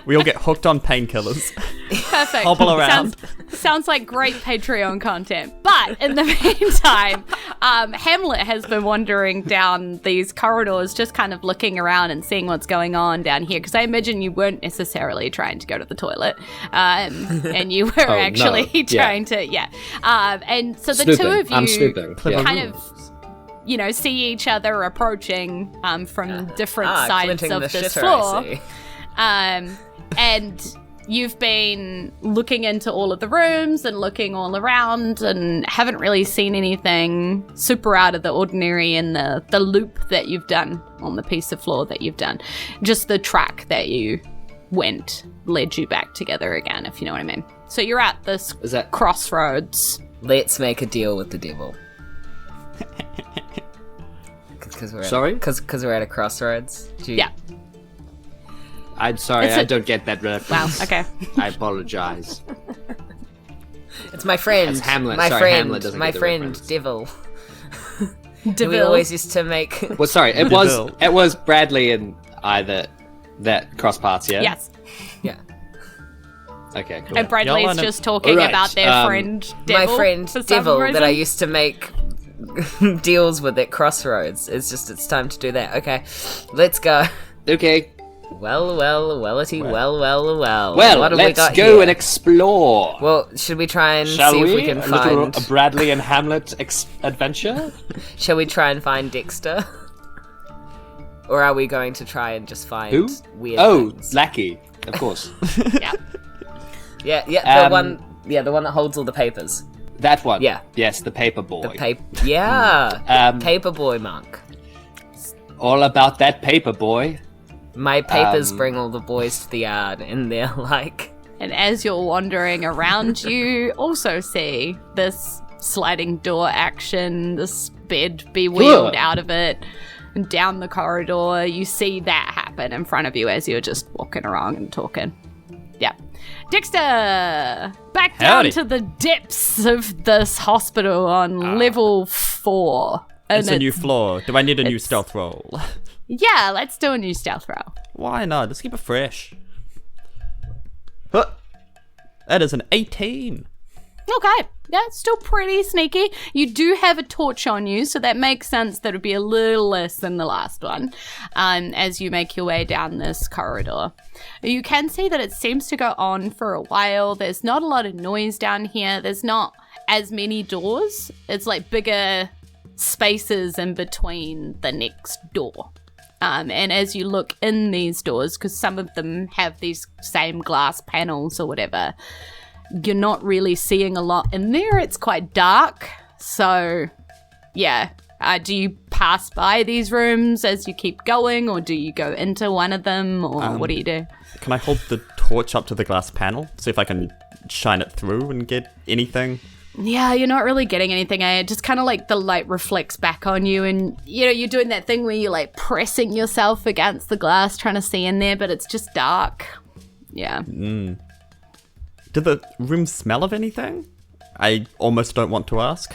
We all get hooked on painkillers. Perfect. Hobble around. Sounds like great Patreon content. But in the meantime, Hamlet has been wandering down these corridors, just kind of looking around and seeing what's going on down here. Because I imagine you weren't necessarily trying to go to the toilet, and you were actually trying to, and so the Snooping. two of I'm you snooping. kind of, see each other approaching from different sides Clinting of the this shitter, floor. I see. And you've been looking into all of the rooms and looking all around and haven't really seen anything super out of the ordinary in the loop that you've done on the piece of floor that you've done. Just the track that you went led you back together again, if you know what I mean. So you're at this Is that- crossroads. Let's make a deal with the devil. Sorry? Because we're at a crossroads. Yeah. I'm sorry, It's I don't get that reference. Wow. Okay. I apologize. It's my friend. It's Hamlet. My Sorry, friend. Hamlet doesn't my get the friend, reference. devil. We Deville. always used to make. Well, sorry, it was Bradley and I that cross paths, yeah? Yes. Yeah. Okay, cool. And Bradley's Y'all are just talking Alright, about their friend Devil. My friend for some devil that I reason. used to make deals with at crossroads. It's time to do that. Okay, let's go. Okay. Well, well. Well, What have we let's got go here? and explore. Well, should we try and Shall see we? if we can a little find? Bradley and Hamlet adventure? Shall we try and find Dexter? Or are we going to try and just find Who? weird Oh, things? Lackey, of course. Yeah. The one that holds all the papers. That one. Yeah. Yes, the paper boy. The paperboy monk. All about that paper boy. My papers bring all the boys to the yard, and they're like, And as you're wandering around, you also see this sliding door action, this bed be wheeled out of it, and down the corridor. You see that happen in front of you as you're just walking around and talking. Yeah. Dexter! Back down Howdy. to the depths of this hospital on level 4. And It's a new floor. Do I need a new stealth roll? Yeah, let's do a new stealth roll. Why not? Let's keep it fresh. Huh. That is an 18. Okay, yeah, it's still pretty sneaky. You do have a torch on you, so that makes sense that it would be a little less than the last one as you make your way down this corridor. You can see that it seems to go on for a while. There's not a lot of noise down here. There's not as many doors. It's like bigger spaces in between the next door. And as you look in these doors, because some of them have these same glass panels or whatever, you're not really seeing a lot in there. It's quite dark. So, yeah. Do you pass by these rooms as you keep going, or do you go into one of them, or what do you do? Can I hold the torch up to the glass panel? See if I can shine it through and get anything? Yeah, you're not really getting anything. Just kind of like the light reflects back on you, and you're doing that thing where you're like pressing yourself against the glass trying to see in there, but it's just dark. Yeah. Do the rooms smell of anything? I almost don't want to ask.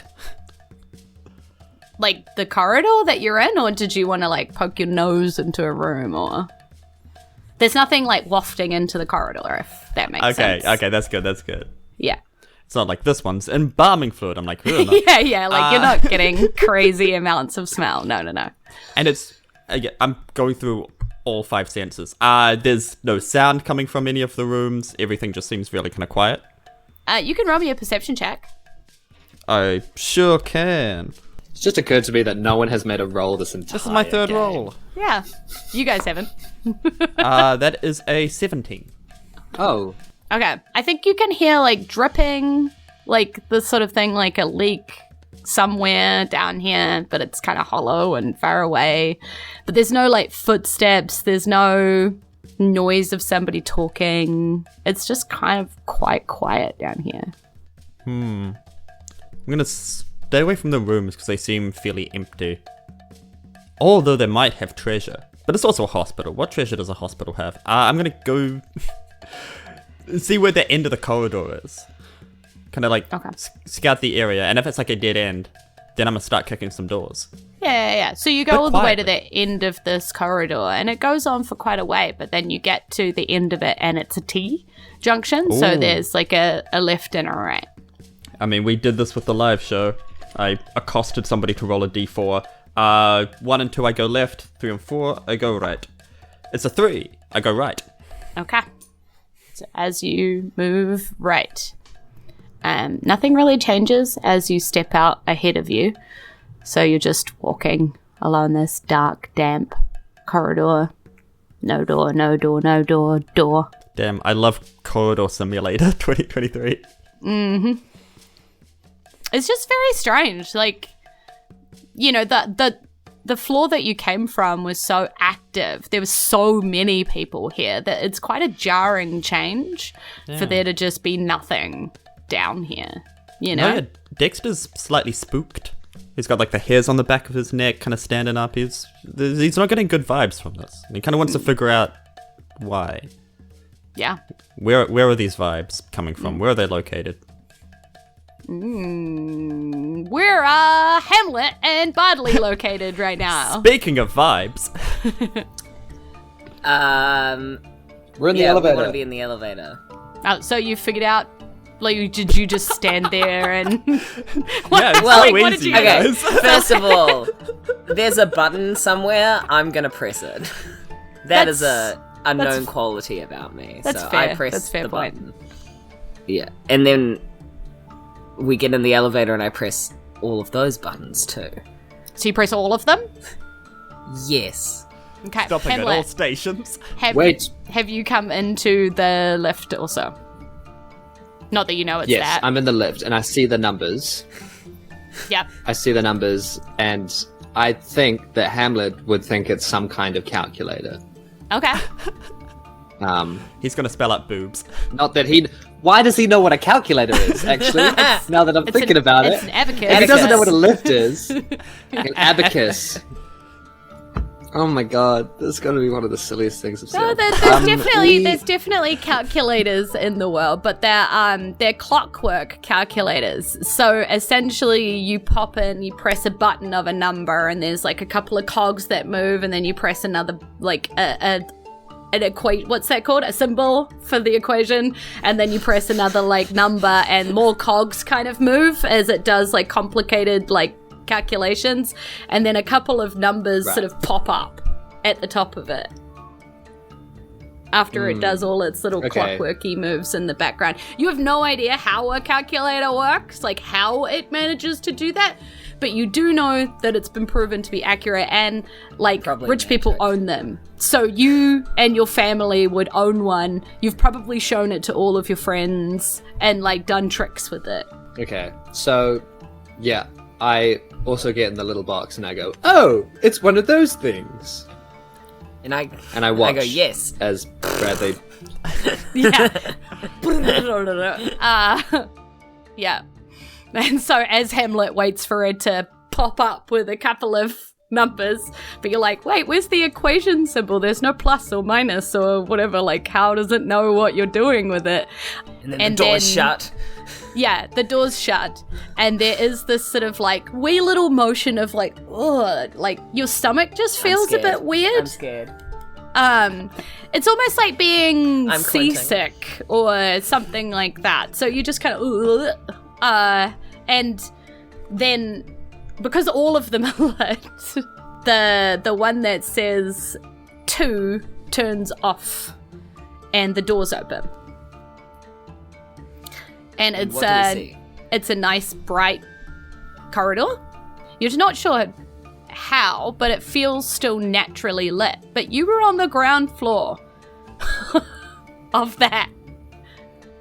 Like the corridor that you're in, or did you want to like poke your nose into a room, or? There's nothing like wafting into the corridor, if that makes sense. Okay, that's good. Yeah. It's not like this one's embalming fluid. I'm like, ugh, no. Yeah, like you're not getting crazy amounts of smell. No. And it's, I'm going through all 5 senses. There's no sound coming from any of the rooms. Everything just seems really kind of quiet. You can roll me a perception check. I sure can. It's just occurred to me that no one has made a roll this entire This is my third game. roll. Yeah, you guys haven't. That is a 17. Oh, Okay, I think you can hear like dripping, like the sort of thing like a leak somewhere down here, but it's kind of hollow and far away. But there's no like footsteps, there's no noise of somebody talking. It's just kind of quite quiet down here. I'm gonna stay away from the rooms because they seem fairly empty. Although they might have treasure. But it's also a hospital. What treasure does a hospital have? I'm gonna go see where the end of the corridor is. Kind of like scout the area, and if it's like a dead end, then I'm gonna start kicking some doors. Yeah. So you go all the way to the end of this corridor, and it goes on for quite a way, but then you get to the end of it, and it's a T junction, so there's like a left and a right. I mean, we did this with the live show. I accosted somebody to roll a d4. 1 and 2, I go left. 3 and 4, I go right. It's a 3, I go right. Okay. So as you move right, nothing really changes as you step out ahead of you. So you're just walking along this dark, damp corridor. No door, no door, no door, door. Damn, I love Corridor Simulator 2023. Mm-hmm. It's just very strange. Like, you know, the floor that you came from was so active. There were so many people here that it's quite a jarring change for there to just be nothing down here, you know? No, yeah, Dexter's slightly spooked. He's got like the hairs on the back of his neck kind of standing up. He's not getting good vibes from this. And he kind of wants to figure out why. Yeah. Where are these vibes coming from? Where are they located? We're Hamlet and Bardley located right now. Speaking of vibes. We're in the elevator. We want to be in the elevator. Oh, so you figured out, like, did you just stand there and... Yeah, it's Well, so what did easy, you Okay, guys. first of all, there's a button somewhere. I'm gonna press it. That is a known quality about me. That's so fair. I press That's fair the point. button. Yeah, and then we get in the elevator and I press all of those buttons too. So you press all of them? Yes. Okay, Stopping at all Hamlet, stations. have you come into the lift also? Not that you know it's Yes, that. I'm in the lift and I see the numbers. Yep. I see the numbers and I think that Hamlet would think it's some kind of calculator. Okay. He's gonna spell out boobs. Not that he... Why does he know what a calculator is, actually? Now that I'm thinking about it's it. an abacus. If he doesn't know what a lift is, an abacus. Oh my god, this is going to be one of the silliest things I've seen. No, there's definitely calculators in the world, but they're clockwork calculators. So essentially, you pop in, you press a button of a number, and there's like a couple of cogs that move, and then you press another like what's that called? A symbol for the equation, and then you press another like number, and more cogs kind of move as it does like complicated like calculations, and then a couple of numbers sort of pop up at the top of it after it does all its little clockworky moves in the background. You have no idea how a calculator works, like how it manages to do that, but you do know that it's been proven to be accurate, and like Probably rich people own them. So you and your family would own one. You've probably shown it to all of your friends and like done tricks with it. Okay, so, yeah, I also get in the little box and I go, oh, it's one of those things. And I watch. I go, yes. As Bradley. Yeah. Yeah. And so as Hamlet waits for it to pop up with a couple of numbers, but you're like, wait, where's the equation symbol? There's no plus or minus or whatever. Like, how does it know what you're doing with it? And then the door's shut. Yeah, the door's shut, and there is this sort of like wee little motion of like, ugh, like your stomach just feels a bit weird. I'm scared. It's almost like being I'm seasick or something like that. So you just kind of, and then because all of them are lit, the one that says 2 turns off, and the doors open. And it's a nice bright corridor. You're not sure how, but it feels still naturally lit. But you were on the ground floor of that.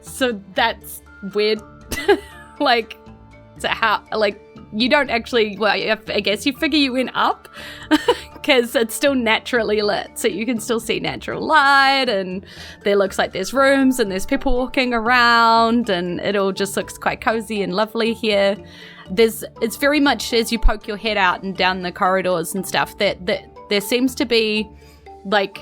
So that's weird. Like, so how, like, you don't actually, well, I guess you figure you went up because it's still naturally lit, so you can still see natural light, and there looks like there's rooms and there's people walking around, and it all just looks quite cozy and lovely here. It's very much as you poke your head out and down the corridors and stuff that there seems to be like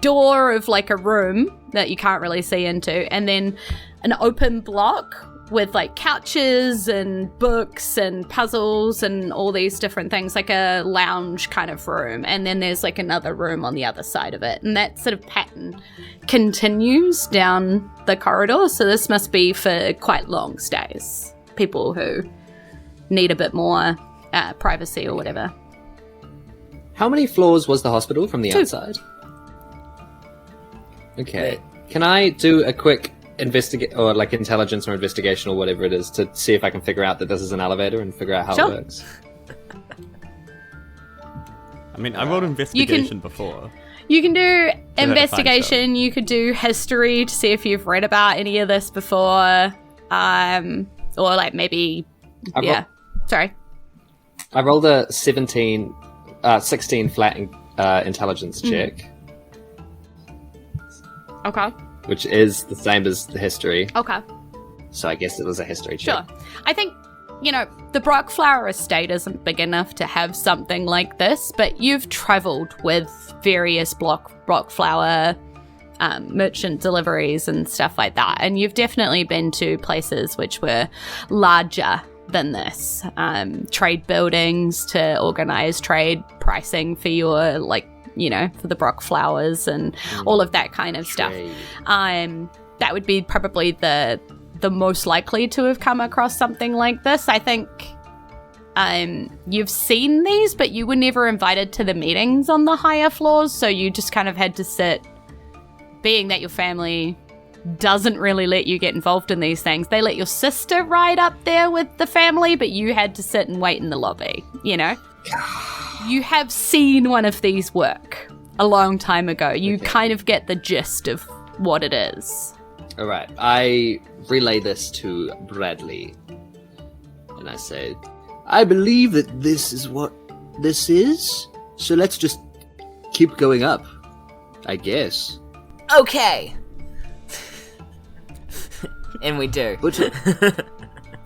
door of like a room that you can't really see into, and then an open block with like couches and books and puzzles and all these different things, like a lounge kind of room. And then there's like another room on the other side of it. And that sort of pattern continues down the corridor. So this must be for quite long stays. People who need a bit more privacy or whatever. How many floors was the hospital from the 2. outside? Okay. Can I do a quick investigate or like intelligence or investigation or whatever it is to see if I can figure out that this is an elevator and figure out how Sure. it works? I mean, I rolled investigation before. You can do to find investigation. You could do history to see if you've read about any of this before. Or like maybe, Sorry. I rolled a 16 flat intelligence check, Okay. which is the same as the history. Okay. So I guess it was a history check. Sure. I think, the Brockflower estate isn't big enough to have something like this, but you've travelled with various Brockflower merchant deliveries and stuff like that, and you've definitely been to places which were larger than this. Trade buildings to organise trade pricing for your, for the Brockflowers and all of that kind of stuff. That would be probably the most likely to have come across something like this. I think you've seen these, but you were never invited to the meetings on the higher floors, so you just kind of had to sit, being that your family doesn't really let you get involved in these things. They let your sister ride up there with the family, but you had to sit and wait in the lobby, You have seen one of these work a long time ago. You kind of get the gist of what it is. All right. I relay this to Bradley, and I say, I believe that this is what this is, so let's just keep going up, I guess. Okay. And we do. But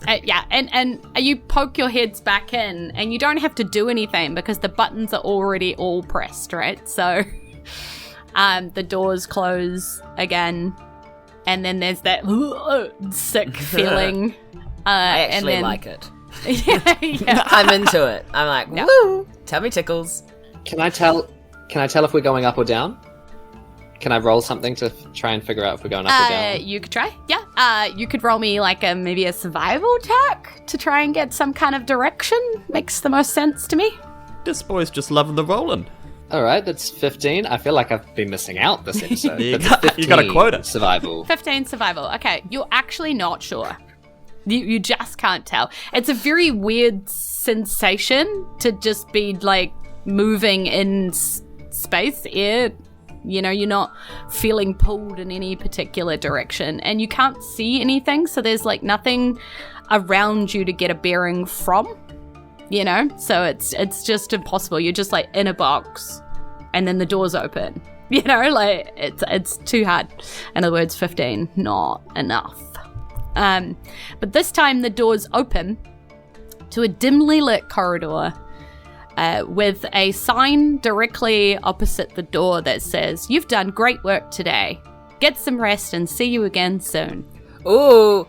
And you poke your heads back in, and you don't have to do anything because the buttons are already all pressed, right? So the doors close again, and then there's that sick feeling. I actually and then, like it. yeah. I'm into it. I'm like, woo! Tummy tickles. Can I tell if we're going up or down? Can I roll something to try and figure out if we're going up or down? You could try, yeah. You could roll me like maybe a survival check to try and get some kind of direction. Makes the most sense to me. This boy's just loving the rolling. All right, that's 15. I feel like I've been missing out this episode. You That's got- you got a 15 quota. Survival. 15 survival. Okay, you're actually not sure. You just can't tell. It's a very weird sensation to just be like moving in space, air. You're not feeling pulled in any particular direction, and you can't see anything, so there's like nothing around you to get a bearing from, so it's just impossible. You're just like in a box, and then the doors open, like it's too hard. In other words, 15, not enough. But this time the doors open to a dimly lit corridor with a sign directly opposite the door that says, "You've done great work today. Get some rest and see you again soon." Ooh.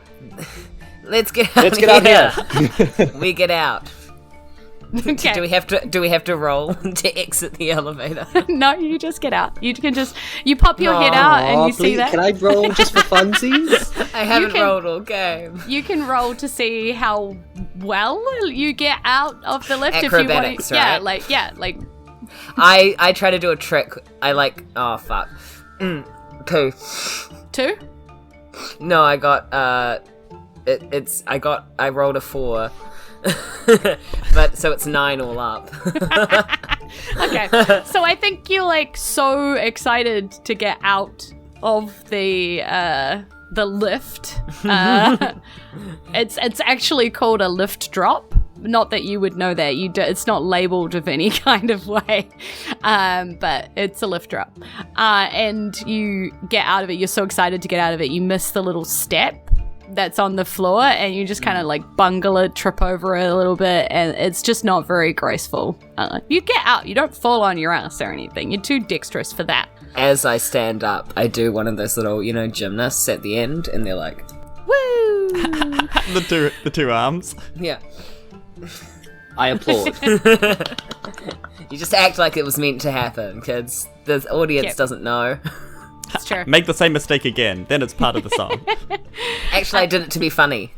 Let's get out here. We get out. Okay. Do we have to roll to exit the elevator? No, you just get out. You pop your head out and you see that. Can I roll just for funsies? I haven't can- rolled all game. You can roll to see how well you get out of the lift. Acrobatics, if you want. right? Like I try to do a trick. Oh fuck. 2. 2. No, I got I rolled a 4. But so it's 9 all up. Okay, so I think you're like so excited to get out of the lift. It's actually called a lift drop. Not that you would know that. It's not labeled of any kind of way, but it's a lift drop. And you get out of it. You're so excited to get out of it. You miss the little step that's on the floor, and you just kind of like bungle it, trip over it a little bit, and it's just not very graceful. You get out. You don't fall on your ass or anything. You're too dexterous for that. As I stand up, I do one of those little, gymnasts at the end, and they're like, Woo! the two arms. yeah. I applaud. You just act like it was meant to happen, kids. The audience Yep. doesn't know. It's true. Make the same mistake again, then it's part of the song. Actually, I did it to be funny.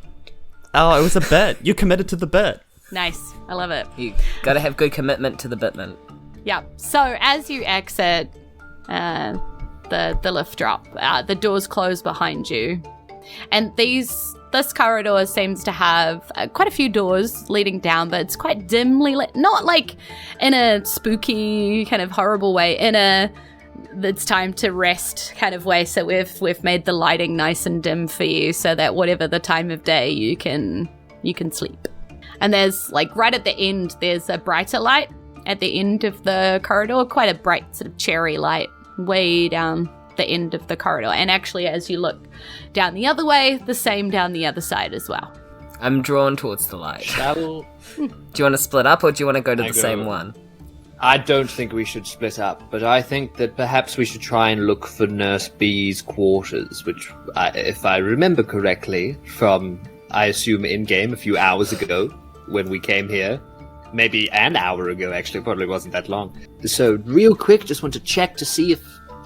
Oh, it was a bit. You committed to the bit. Nice. I love it. You gotta have good commitment to the bitment. Yeah. So as you exit the lift drop, the doors close behind you, and this corridor seems to have quite a few doors leading down, but it's quite dimly lit. Not like in a spooky kind of horrible way, in a it's time to rest kind of way. So we've made the lighting nice and dim for you, so that whatever the time of day, you can sleep. And there's like right at the end, there's a brighter light at the end of the corridor, quite a bright sort of cherry light way down the end of the corridor. And actually, as you look down the other way, the same down the other side as well. I'm drawn towards the light. Shall Do you want to split up, or do you want to go to I the go- same one? I don't think we should split up, but I think that perhaps we should try and look for Nurse B's quarters, which, if I remember correctly, from, I assume, in-game a few hours ago when we came here. Maybe an hour ago, actually. Probably wasn't that long. So, real quick, just want to check to see if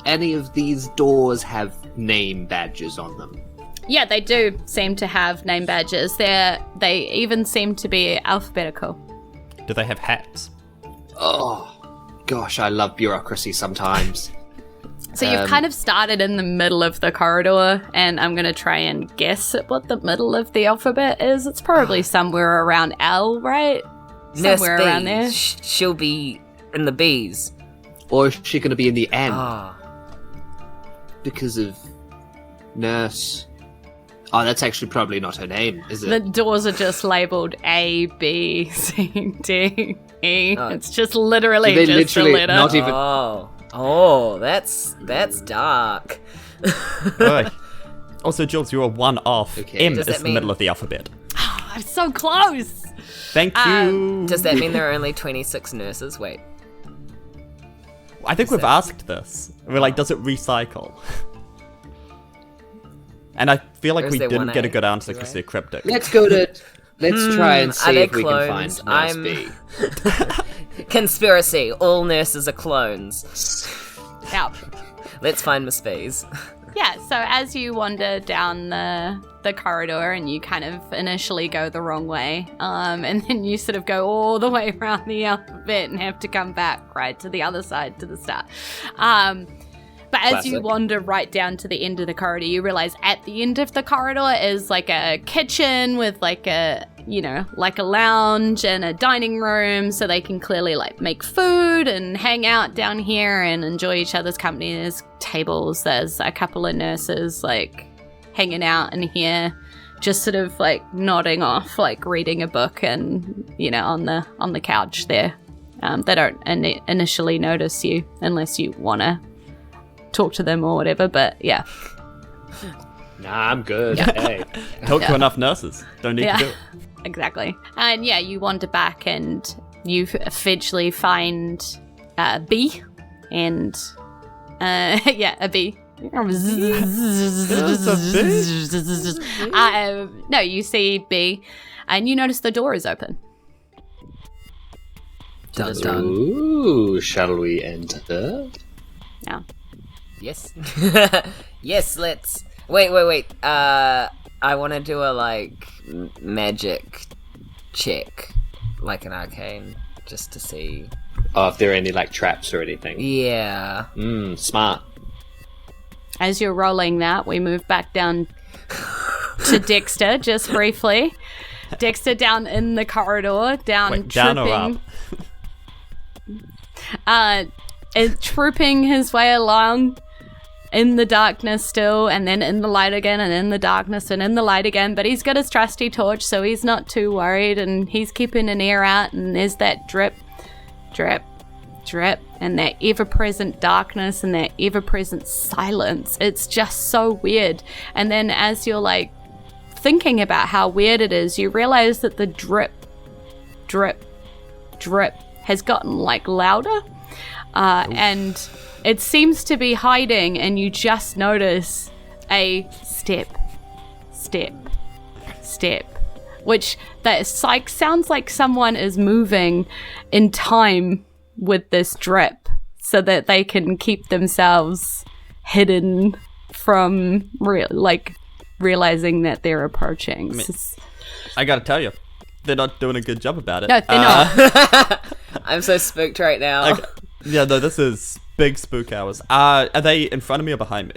any of these doors have name badges on them. Yeah, they do seem to have name badges. They even seem to be alphabetical. Do they have hats? Oh, gosh, I love bureaucracy sometimes. So you've kind of started in the middle of the corridor, and I'm going to try and guess at what the middle of the alphabet is. It's probably somewhere around L, right? Nurse Somewhere B. around there. She'll be in the B's. Or is she going to be in the N? Ah. Because of Nurse. Oh, that's actually probably not her name, is it? The doors are just labeled A, B, C, D, E. It's just literally Do they just literally a letter. not even- Oh, that's dark. Oi. Also, Jules, you are one off. Okay. M Does is that the mean- middle of the alphabet. I'm so close. Thank you. Does that mean there are only 26 nurses? Wait. I think we've asked this. We're like, does it recycle? And I feel like Or is we there didn't one get a A, good answer because right? they're cryptic. Let's try and are see they if we can find clones? Nurse B. Conspiracy. All nurses are clones. Now, Let's find Miss B's. yeah, so as you wander down the corridor, and you kind of initially go the wrong way, and then you sort of go all the way around the alphabet and have to come back right to the other side to the start. But as you Classic. wander right down to the end of the corridor, you realize at the end of the corridor is like a kitchen with like a lounge and a dining room, so they can clearly like make food and hang out down here and enjoy each other's company. There's tables, there's a couple of nurses like hanging out in here, just sort of like nodding off, like reading a book, and on the couch there. They don't initially notice you unless you want to talk to them or whatever, but yeah. Nah, I'm good. Hey. Talk to enough nurses. Don't need to do it. Exactly. And yeah, you wander back and you eventually find B, and a B. No, you see B, and you notice the door is open. Dun dun. Ooh, shall we enter? Yeah. Yes. Yes, let's. Wait. I want to do a, magic check. Like an arcane. Just to see. Oh, if there are any, traps or anything. Yeah. Smart. As you're rolling that, we move back down to Dexter, just briefly. Dexter down in the corridor, Wait, down or up? Trooping his way along, in the darkness still, and then in the light again, and in the darkness, and in the light again. But he's got his trusty torch, so he's not too worried, and he's keeping an ear out, and there's that drip, drip, drip, and that ever-present darkness and that ever-present silence. It's just so weird. And then as you're like thinking about how weird it is, you realize that the drip, drip, drip has gotten like louder, and it seems to be hiding, and you just notice a step, step, step, which sounds like someone is moving in time with this drip so that they can keep themselves hidden from realizing that they're approaching. I gotta tell you, they're not doing a good job about it. No, they're not. I'm so spooked right now. Yeah, no, this is big spook hours. Are they in front of me or behind me?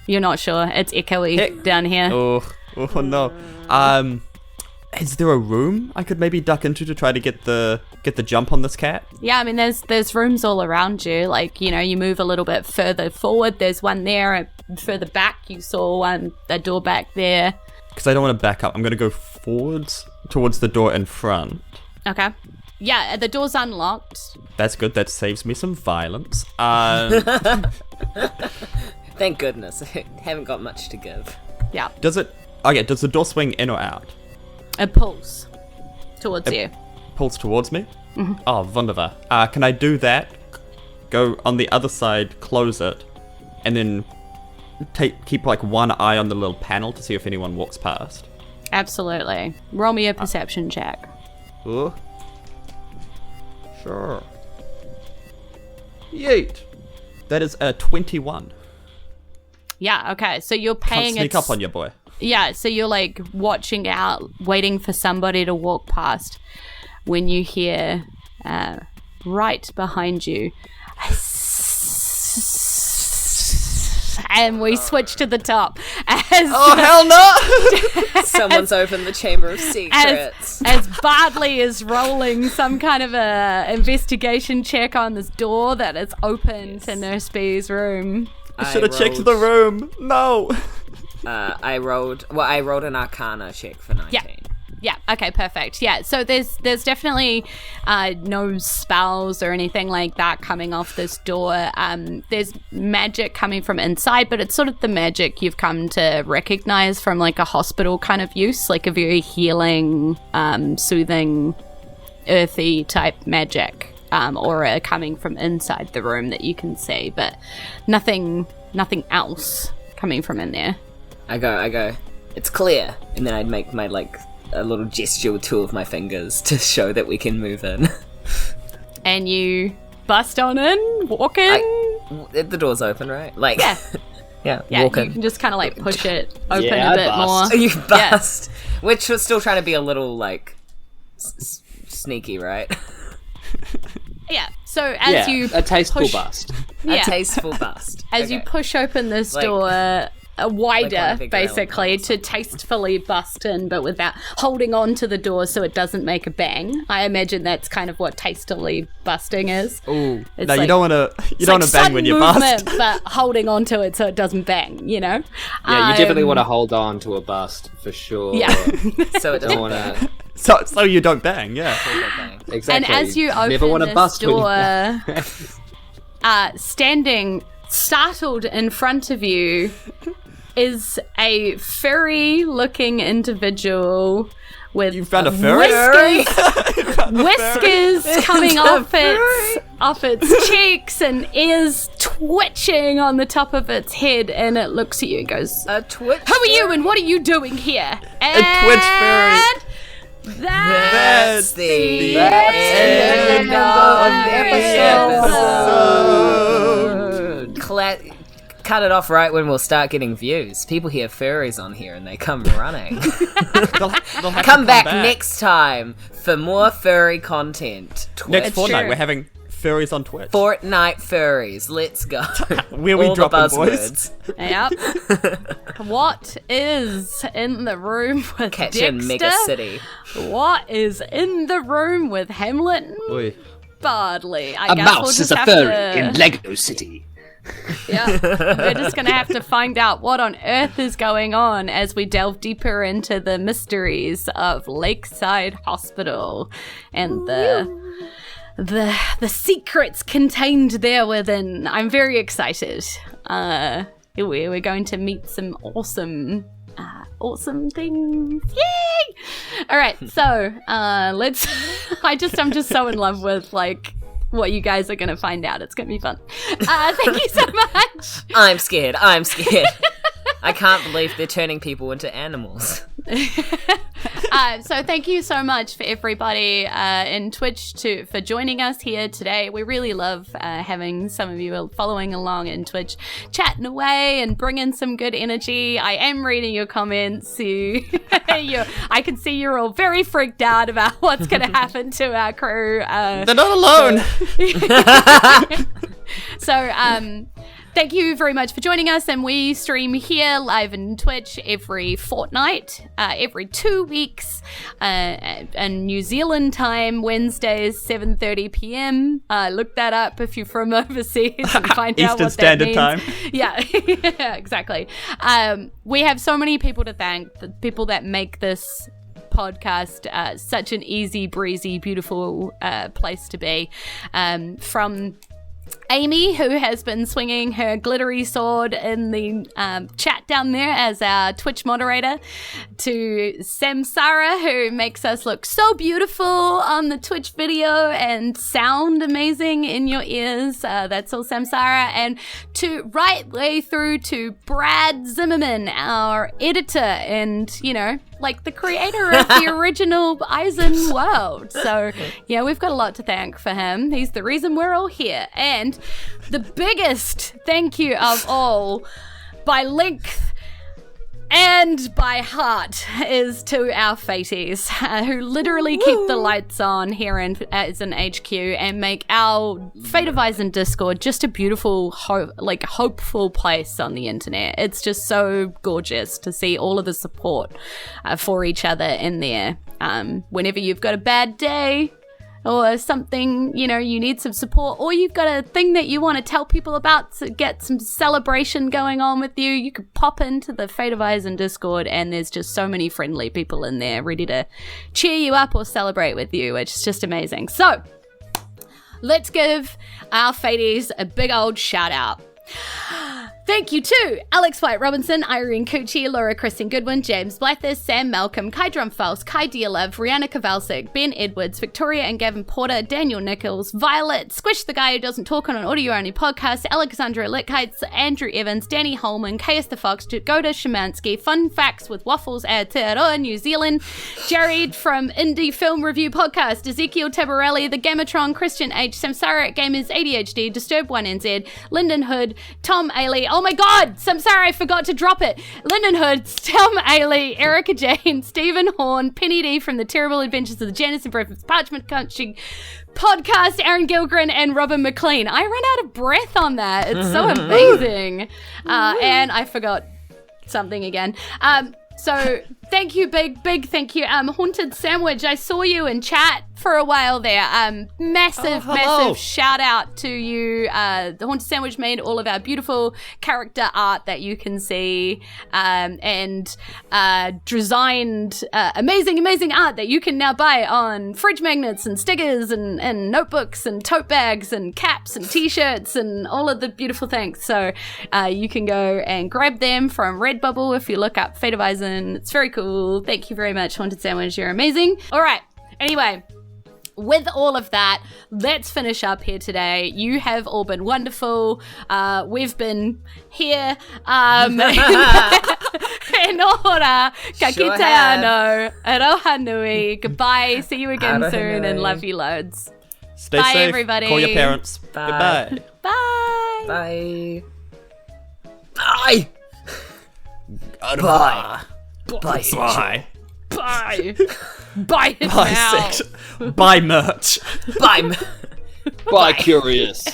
You're not sure. It's echoey down here. Oh no. Is there a room I could maybe duck into to try to get the jump on this cat? Yeah, I mean, there's rooms all around you. Like, you know, you move a little bit further forward. There's one there. Further back, you saw a door back there. Because I don't want to back up. I'm going to go forwards towards the door in front. Okay. Yeah, the door's unlocked. That's good. That saves me some violence. Thank goodness. I haven't got much to give. Yeah. Does the door swing in or out? It pulls towards you. Pulls towards me? Mm-hmm. Oh, wunderbar. Can I do that? Go on the other side, close it, and then keep like one eye on the little panel to see if anyone walks past. Absolutely. Roll me a perception check. Sure. Yeet. That is a 21. Yeah, okay. So you're paying... Can't sneak up on your boy. Yeah, so you're like watching out, waiting for somebody to walk past when you hear right behind you. And we switch to the top. Hell no! Someone's opened the Chamber of Secrets. As Bartley is rolling some kind of a investigation check on this door that is open to Nurse B's room. I should have checked the room. No. I rolled an Arcana check for 19. Yeah, okay, perfect. Yeah, so there's definitely no spells or anything like that coming off this door. There's magic coming from inside, but it's sort of the magic you've come to recognize from like a hospital kind of use, like a very healing, soothing, earthy type magic, aura coming from inside the room that you can see, but nothing else coming from in there. I go, it's clear. And then I'd make my, a little gesture with two of my fingers to show that we can move in. And you bust on in, walk in. The door's open, right? Yeah, walk you in. can just kind of push it open Yeah, a bit bust. more. You bust. Yeah. Which was still trying to be a little, sneaky, right? Yeah, so as you a tasteful push, bust. yeah, A tasteful bust. as you push open this door wider, big basically, to tastefully bust in, but without holding on to the door so it doesn't make a bang. I imagine that's kind of what tastefully busting is. Ooh, It's no, like- you don't want to bang when you bust. But holding on to it so it doesn't bang, you know? Yeah, you definitely want to hold on to a bust for sure. Yeah. So it Don't doesn't want to. So you don't bang, yeah. Exactly. And as you never open wanna this bust when door, standing startled in front of you is a furry-looking individual with You found a furry? whiskers coming off its cheeks and ears twitching on the top of its head, and it looks at you and goes, A twitch. "Who are you and what are you doing here?" A twitch furry. That's the end of the episode. Cut it off right when we'll start getting views. People hear furries on here and they come running. They'll have to Come back next time for more furry content. Next It's fortnight, true. we're having furries on Twitch. Fortnite furries. Let's go. Where we All drop the them, boys. buzzwords. Yep. What is in the room with Catch Dexter? in Mega City. What is in the room with Hamlet and Oi. Bardley? A mouse is a furry in Lego City. Yeah, we're just going to have to find out what on earth is going on as we delve deeper into the mysteries of Lakeside Hospital and the secrets contained there within. I'm very excited. We're going to meet some awesome things. Yay! All right, so let's. I'm just so in love with like what you guys are going to find out. It's going to be fun. Thank you so much. I'm scared. I can't believe they're turning people into animals. So thank you so much for everybody in Twitch for joining us here today. We really love having some of you following along in Twitch, chatting away and bringing some good energy. I am reading your comments. I can see you're all very freaked out about what's going to happen to our crew. They're not alone. So, thank you very much for joining us, and we stream here live in Twitch every fortnight, every 2 weeks, and New Zealand time, Wednesdays, 7:30 p.m. Look that up if you're from overseas and find out Eastern what Standard that means. Time. Yeah, exactly. We have so many people to thank, the people that make this podcast such an easy breezy beautiful place to be, from Amy, who has been swinging her glittery sword in the chat down there as our Twitch moderator, to Samsara, who makes us look so beautiful on the Twitch video and sound amazing in your ears. That's all Samsara. And to right way through to Brad Zimmerman, our editor and, like the creator of the original Isen world. So, yeah, we've got a lot to thank for him. He's the reason we're all here. And the biggest thank you of all, by length and by heart, is to our faties, who literally keep the lights on here as an HQ and make our Fate of Isen Discord just a beautiful, hopeful place on the internet. It's just so gorgeous to see all of the support for each other in there. Whenever you've got a bad day, or something, you need some support, or you've got a thing that you want to tell people about to get some celebration going on with you, you could pop into the Fate of Isen Discord, and there's just so many friendly people in there ready to cheer you up or celebrate with you, which is just amazing. So, let's give our Faties a big old shout out. Thank you to Alex White Robinson, Irene Cucci, Laura Kristen Goodwin, James Blyther, Sam Malcolm, Kai Drumfals, Kai Dearlove, Rihanna Kowalczyk, Ben Edwards, Victoria and Gavin Porter, Daniel Nichols, Violet, Squish the Guy Who Doesn't Talk on an Audio-Only Podcast, Alexandra Litkites, Andrew Evans, Danny Holman, K.S. the Fox, Goda Shemansky, Fun Facts with Waffles Aotearoa, New Zealand, Jared from Indie Film Review Podcast, Ezekiel Tabarelli, The Gamatron, Christian H, Samsara at Gamers ADHD, Disturbed 1NZ, Lyndon Hood, Tom Ailey, oh my god, Samsara, I forgot to drop it, Lyndon Hood, Tom Ailey, Erica Jane, Stephen Horn, Penny D from The Terrible Adventures of the Janice and Breakfast Parchment Country Podcast, Aaron Gilgren, and Robin McLean. I ran out of breath on that. It's so amazing. And I forgot something again. So thank you, big thank you. Haunted Sandwich, I saw you in chat for a while there. Massive shout out to you. The Haunted Sandwich made all of our beautiful character art that you can see, and designed amazing art that you can now buy on fridge magnets and stickers and notebooks and tote bags and caps and t-shirts and all of the beautiful things. So you can go and grab them from Redbubble if you look up Fate of Isen. It's very cool. Thank you very much, Haunted Sandwich. You're amazing. All right. Anyway, with all of that, let's finish up here today. You have all been wonderful. We've been here. In ora, ka kite anō, aroha nui. Goodbye. See you again Aroha soon, nui. and love you loads. Stay Bye, safe. everybody. Call your parents. Bye. Goodbye. Bye. Bye. Bye. Bye. Bye. Bye. Bye. Bye it Bye, now. sex. Bye, merch. Bye. Bye, Curious.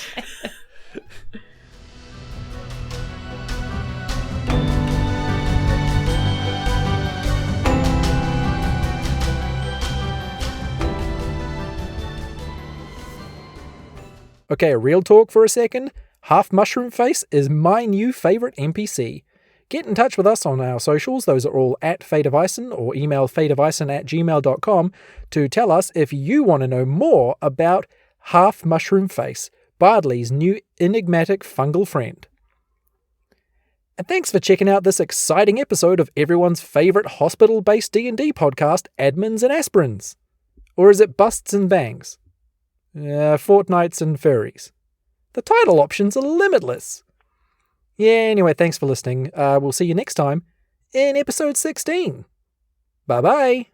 Okay, real talk for a second. Half Mushroom Face is my new favourite NPC. Get in touch with us on our socials, those are all at Fate of Isen, or email fateofisen@gmail.com to tell us if you want to know more about Half Mushroom Face, Bardley's new enigmatic fungal friend. And thanks for checking out this exciting episode of everyone's favourite hospital-based D&D podcast, Admins and Aspirins. Or is it Busts and Bangs? Fortnights and Furries. The title options are limitless. Yeah, anyway, thanks for listening. We'll see you next time in episode 16. Bye-bye.